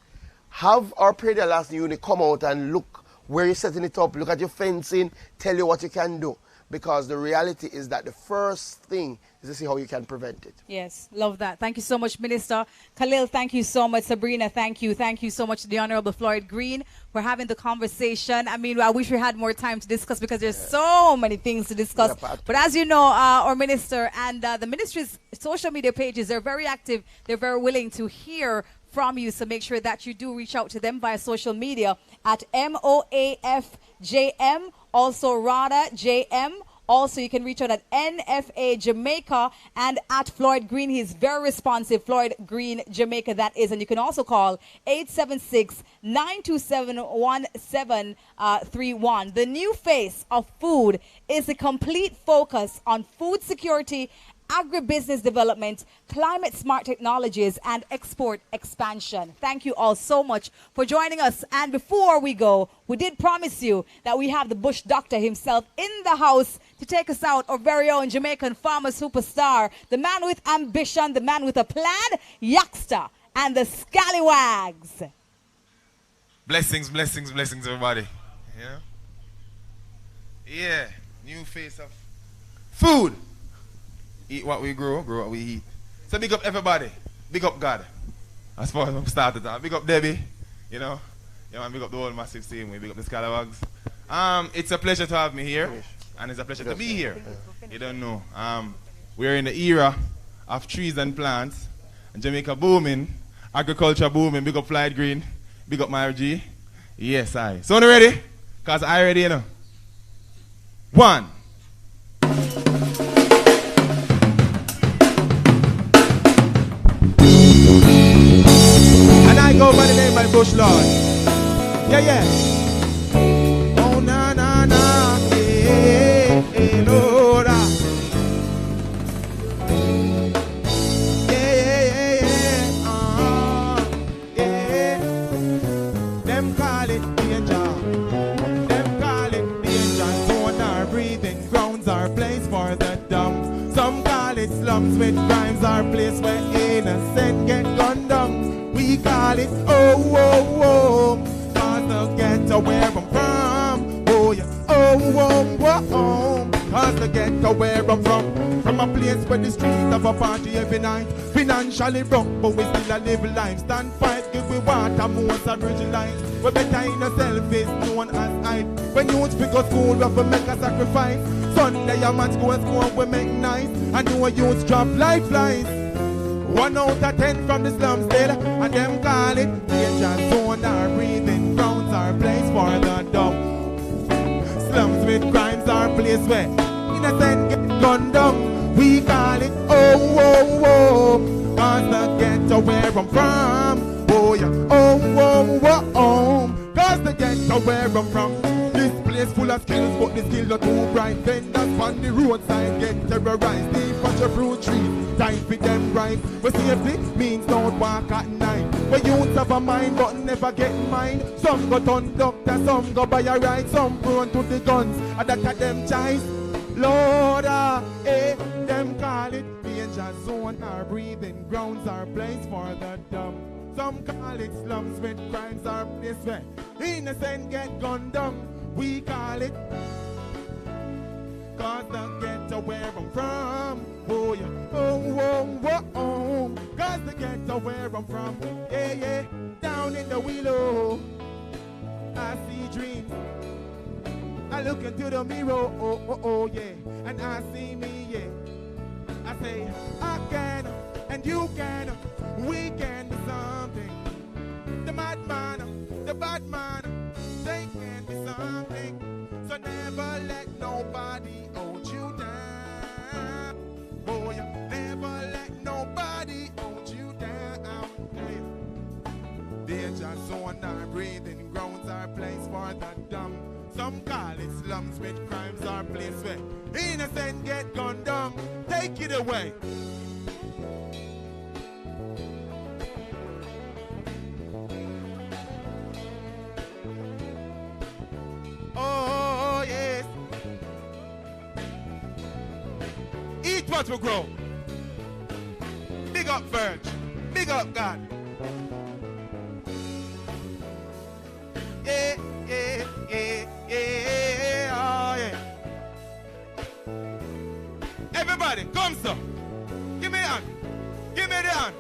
have our Predator Lasting Unit come out and look where you're setting it up, look at your fencing, tell you what you can do. Because the reality is that the first thing is to see how you can prevent it. Yes, love that. Thank you so much, Minister. Khalil, thank you so much. Sabrina, thank you. Thank you so much to the Honorable Floyd Green for having the conversation. I mean, I wish we had more time to discuss because there's so many things to discuss. But as you know, our minister and the ministry's social media pages, they're very active. They're very willing to hear from you. So make sure that you do reach out to them via social media at MOAFJM, also RADA JM. Also, you can reach out at NFA Jamaica and at Floyd Green. He's very responsive. Floyd Green Jamaica, that is. And you can also call 876-927-1731. The new face of food is a complete focus on food security, agribusiness development, climate smart technologies, and export expansion. Thank you all so much for joining us. And before we go, we did promise you that we have the bush doctor himself in the house to take us out, our very own Jamaican farmer superstar, the man with ambition, the man with a plan, Youngster, and the Scallywags. Blessings, blessings, blessings, everybody. Yeah, new face of food. Eat what we grow what we eat. So big up everybody. Big up God. As far as we started that. Big up Debbie. You know. Yeah, man, big up the whole massive team. We big up the Scalawags. It's a pleasure to have me here. And it's a pleasure to be here. You don't know. We're in the era of trees and plants. And Jamaica booming. Agriculture booming. Big up Floyd Green. Big up my G. Yes, I. So you ready? Because I ready, you know. 1. I go by the name of Bush Lord. Yeah. Oh, na, na, na. Yeah, Lord. Yeah. Them call it danger. Them call it danger. Zone our breathing grounds are place for the dumb. Some call it slums with crimes are place where innocent get gunned down. We call it oh, cause the ghetto where I'm from. Oh yeah, oh, cause the ghetto where I'm from a place where the streets have a party every night. Financially broke, but we still a live life. Stand fight, give we water, most abridged lives. We better in ourselves is known as hype. When youths pick up school, we have to make a sacrifice. Sunday a man go and school, we make nice. And you youths drop lifelines. 1 out of 10 from the slums still, and them call it danger zone. Our breathing grounds are place for the dumb. Slum with crimes are placed where innocent get gunned down. We call it oh, oh, oh. Cause the ghetto where I'm from. Oh, yeah. Oh, oh, oh, oh. Cause the ghetto where I'm from. This place full of skills, but the skills are too bright. Vendors on the roadside get terrorized. They punch a fruit tree, time for them right. But safety means don't walk at night. But youths have a mind, but never get mine. Some go turn doctor, some go buy a ride. Some prone to the guns, and that at them choice. Lord, them call it danger zone. Our breathing grounds are place for the dumb. Some call it slums with crimes are place where innocent get gunned down. We call it cause the ghetto where I'm from. Oh yeah, oh, oh, oh, oh. Cause the ghetto where I'm from. Yeah, yeah, down in the willow I see dreams. I look into the mirror, oh, oh, oh, yeah, and I see me, yeah. I say, I can, and you can, we can do something. The madman, the bad man, they can be something. So never let nobody hold you down. Oh, yeah, never let nobody hold you down. Yeah. Danger zone, our breathing grounds are place for the dumb. Some call it slums with crimes are place where innocent get gunned down. Take it away. Oh yes. Eat what will grow. Big up Virg. Big up God. Yeah, yeah, yeah, yeah, oh yeah. Everybody, come so. Give me the hand. Give me the hand.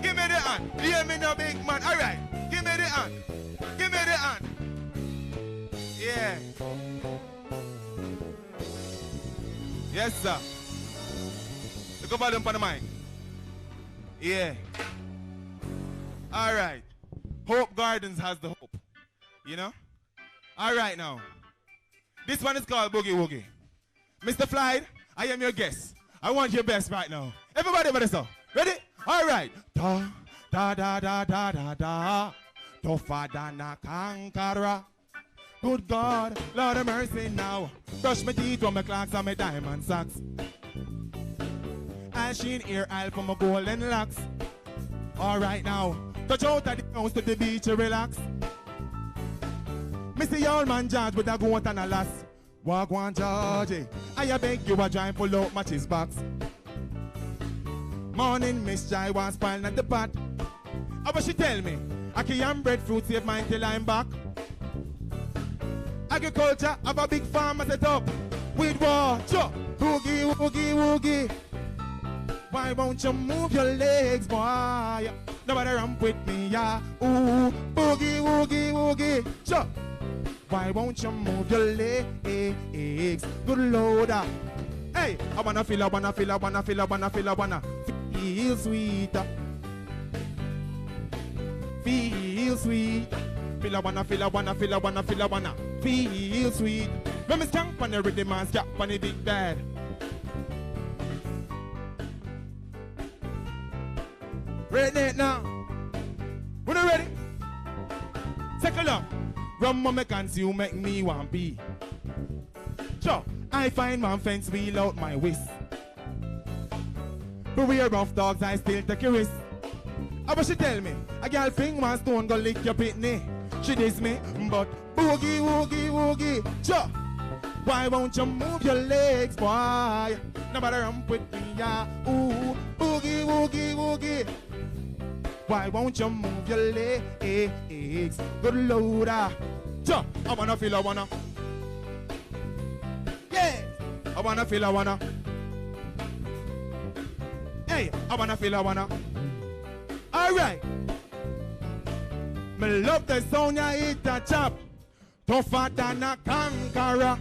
Give me the hand. Hear me no big man. All right. Give me the hand. Give me the hand. Yeah. Yes, sir. Look over them on the mic. Yeah. All right. Hope Gardens has the hope. You know? All right now. This one is called Boogie Woogie. Mr. Flyde, I am your guest. I want your best right now. Everybody but yourself. Ready? All right. Da, da, da, da, da, da, da. Tougher than a conqueror. Good God, Lord of mercy now. Brush my teeth with my clocks and my diamond socks. I'll sheen ear oil for my golden locks. All right now. Touch out of the house to the beach to relax. Me see old man George with a goat and a lass. Walk one Georgie, I beg you a drive full out matches box. Morning Miss Jai was piling at the pot. How about she tell me? I can't breadfruit save mine till I'm back. Agriculture have a big farm set up with water. Woogie, woogie, woogie. Why won't you move your legs, boy? Nobody ramp with me, yeah. Ooh, boogie, woogie, woogie. Sure. Why won't you move your legs? Good Lord. Hey, I wanna feel, I wanna feel, I wanna feel, I wanna feel, I wanna feel sweet. Feel sweet. Feel, I wanna feel, I wanna feel, I wanna feel, I wanna feel sweet. When me skank on the rhythm and skank on the big bad. Ready now? We not ready? Take a look. Rum mama can see you make me want be. Sure, I find one fence wheel out my waist. But we are rough dogs, I still take a risk. How about she tell me? A girl thing one stone go lick your pitney. She diss me, but boogie, woogie, woogie. Sure, why won't you move your legs, boy? Nobody ramp with me, yeah. Ooh, boogie, woogie, woogie. Why won't you move your legs? Good Lord. Sure, I wanna feel, I wanna. Yeah, I wanna feel, I wanna. Hey, I wanna feel, I wanna. All right. Me love the sound you hit a chop. Tougher than a conqueror.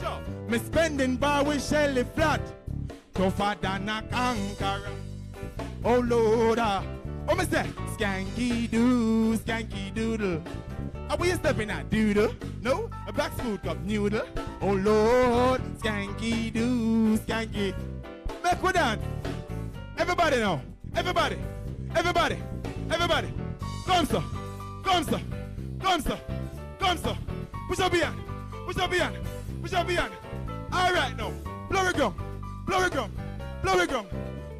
Sure, me spending bar with Shelly flat. Tougher than a conqueror. Oh Lord, oh me say, skanky doo, skanky doodle. Are we stepping at doodle? No, a black scoot cup noodle. Oh Lord, skanky doo, skanky. Make we dance. Everybody now. Everybody. Everybody. Everybody. Come sir. Come sir. Come sir. Come sir. Push up beyond. Push up beyond. Push up beyond. All right now. Blow it gum. Blow it gum. Blow it gum.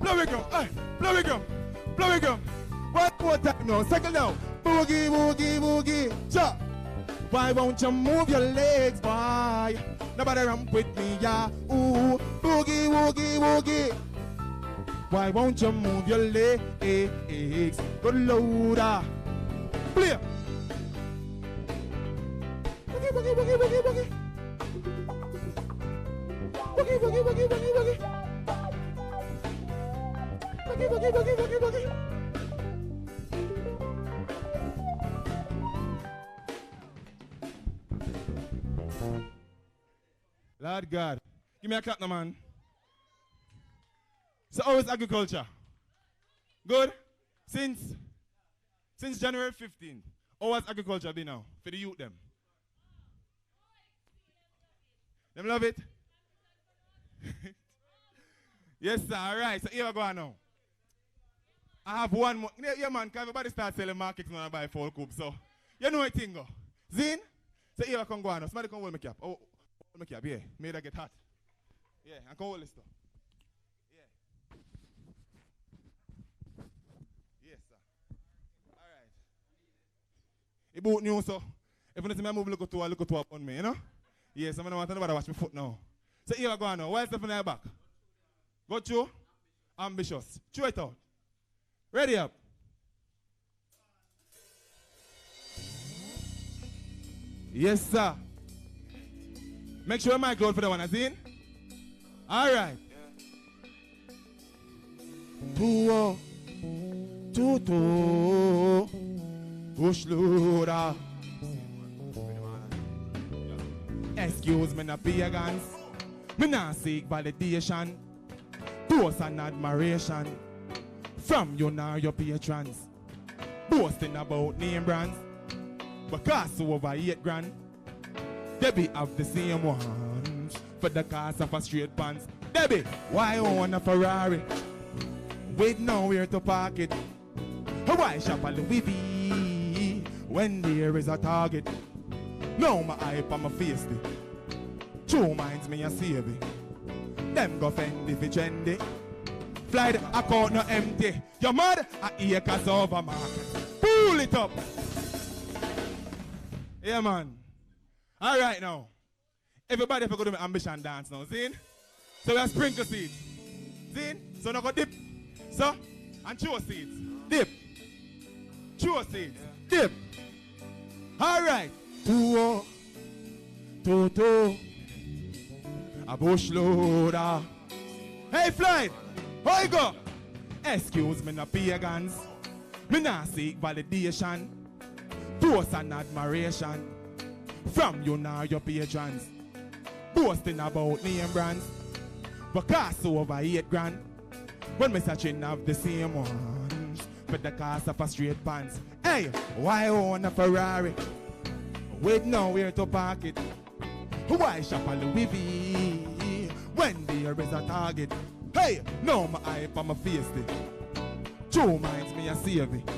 Blow it gum. Hey, blow it gum. Blow it gum. One more time now. Second now. Boogie, boogie, boogie. Chop. Why won't you move your legs, boy? Nobody ramp with me, yeah. Ooh, boogie, woogie, woogie. Why won't you move your legs? Good loader. Play. Boogie, boogie, boogie, boogie, boogie. Boogie, boogie, boogie, boogie, boogie. Boogie, boogie, boogie, boogie, boogie. Lord God, give me a clap now, man. So how is agriculture? Good? Since January 15th, how has agriculture been now for the youth them? Them love it? Yes, sir. All right. So here we go on now. I have one more. Yeah, man, can everybody start selling markets now and buy full coop. So, you know what thing go. Zin? So here I can go on now. Somebody come hold my cap. Oh, hold my cap, yeah. Made that get hot. Yeah, and come hold this stuff. Yeah. Yes, sir. All right. It boot new, so if you see me move, look to on me, you know? Yes, I'm going to watch my foot now. So here I go on now. Why step on your back? Go through. Ambitious. Chew it out. Ready up. Yes, sir. Make sure my clothes for the one, as in. All right. 2 2 push loader. Excuse me, no pagans. Me not seek validation. Boast and admiration from you now your patrons. Boasting about name brands, but cost over 8 grand. Debbie have the same ones for the cost of a straight pants. Debbie, why own a Ferrari with nowhere to park it? Why shop a Louis V when there is a Target? Now my hype on my face. True minds me a save it. Them go fendi fi trendy. Fly the account no empty. Your mad a acres over market. Pull it up. Yeah, man. All right now. Everybody for go to my ambition dance now. See? So we have sprinkle seeds. See? So now go dip. So and chew seeds. Dip. Chew seeds. Dip. All right. 2 2 a bush loader. Hey, Floyd, how you go? Excuse me, no pagans. Me not seek validation. Boast and admiration from you now your patrons. Boasting about name brands, but cost over 8 grand. When me searching have the same ones for the cost of a straight pants. Hey, why own a Ferrari with nowhere to park it? Why shop a Louis V when there is a Target? Hey, no my hype on my face. True minds me a save it.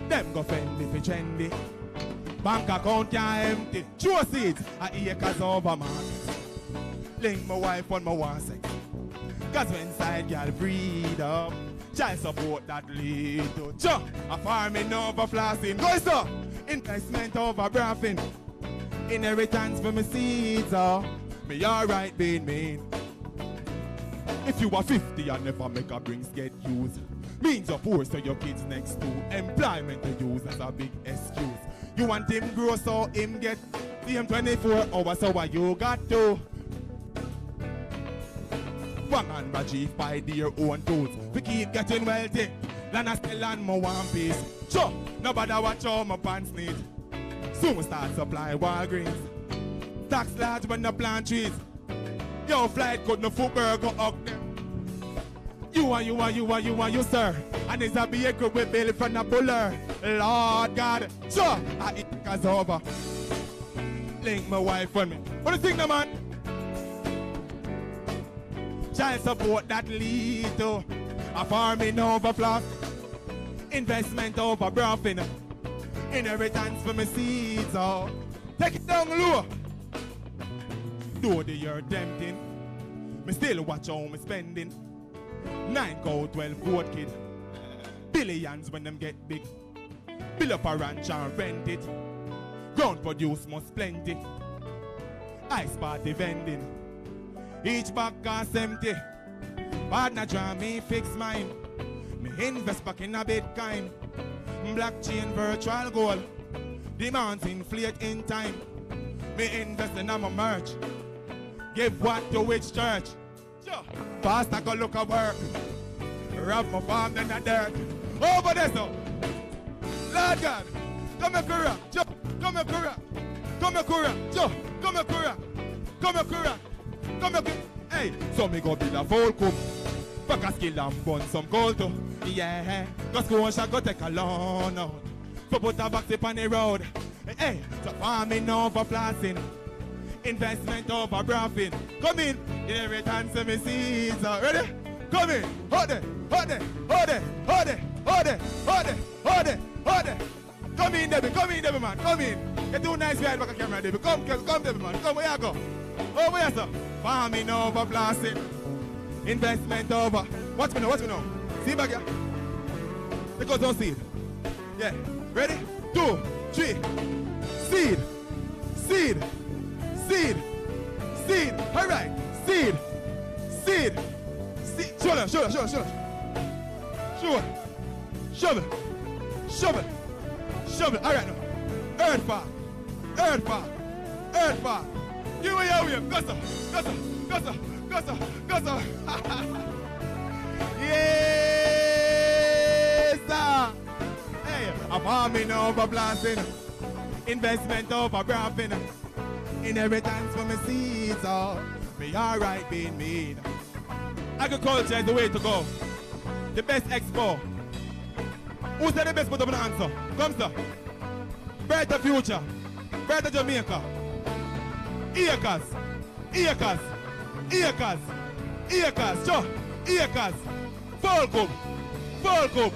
Them go fendi fi trendy. Bank account can't empty. True seeds a acres over market. Link my wife on my one sex. Cause when side girl breed up, child support that lead to a farming over flossing. Go so, investment over braffing. Inheritance for my seeds, me alright being mean. If you are 50 and never make a brings get used, means you're poor so your kids next to employment to use as a big excuse. You want him grow so him get him 24 hours, so what you got to? One man Rajiv by their own tools. We keep getting wealthy, land a still and more one piece. Sure, nobody watch all my pants need. Soon start supply Walgreens. Tax large when the plant trees. Your flight could no foot burger up them. You, sir. And it's a vehicle we built from a buller. Lord God, sure, I eat cause over. Link my wife on me. What do you think, no man? Child support that lead to a farming over fluff, investment over brothing, inheritance for my seeds. Oh, take it down low. Do the year tempting. Me still watch how me spending. 9 go 12 vote kid. Billions when them get big. Build up a ranch and rent it. Ground produce must plenty. Ice party vending. Each bag cost empty. Partner try me fix mine. Me invest back in a Bitcoin. Blockchain virtual gold. Demands inflate in time. Me invest in my merch. Give what to which church? Sure. Fast I go look at work. Rob my farm in the dirt. Over there so. Lord God. Come here Kura. Joe. Come here Kura. Come here Kura. Joe. Come here Kura. Come here Kura. Come here Kura. Hey. So me go build a full coop. Fuck a skill and burn some gold too. Yeah. Cause go and go take a loan out. So put a box up on the road. Hey. So farming over flossing. Investment over brothing. Come in every time to me seeds. Ready? Come in. Hold it. Hold it. Hold it. Hold it. Hold it. Hold it. Hold it. Hold it. Come in, Debbie. Come in, Debbie, man. Come in. You too nice behind back a camera, Debbie. Come, Debbie, man. Come, where you go? Over here, sir. Farming over blasting. Investment over. Watch me now. Watch me now. See back here. They go down seed. Yeah. Ready? 2, 3. Seed. Seed. Seed. Seed. All right. Seed. Seed. Seed. Shoulder. Shoulder. Shoulder. Shoulder. Shoulder. Shovel. Shovel. Shovel. All right now. Earth bar. Earth bar. Earth bar. Give me your wave. Go so. Go so. Go so. Go so. Go so. Yes, sir. Hey, I'm farming over blasting. Investment over graphing. Inheritance from my seeds. Oh, me alright being mean. Agriculture is the way to go. The best expo. Who said the best? Put up an answer. Come sir. Brighter future. Brighter Jamaica. Acres. Acres. Acres. Acres. Sure. Acres. Full cup. Full cup.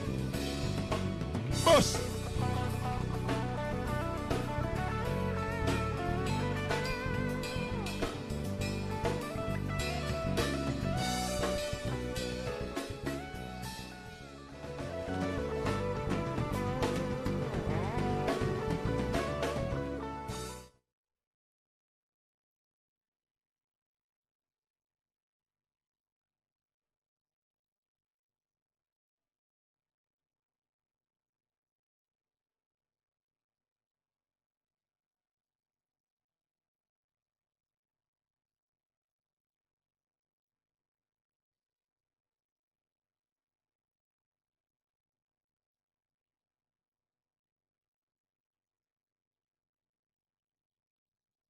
Bush.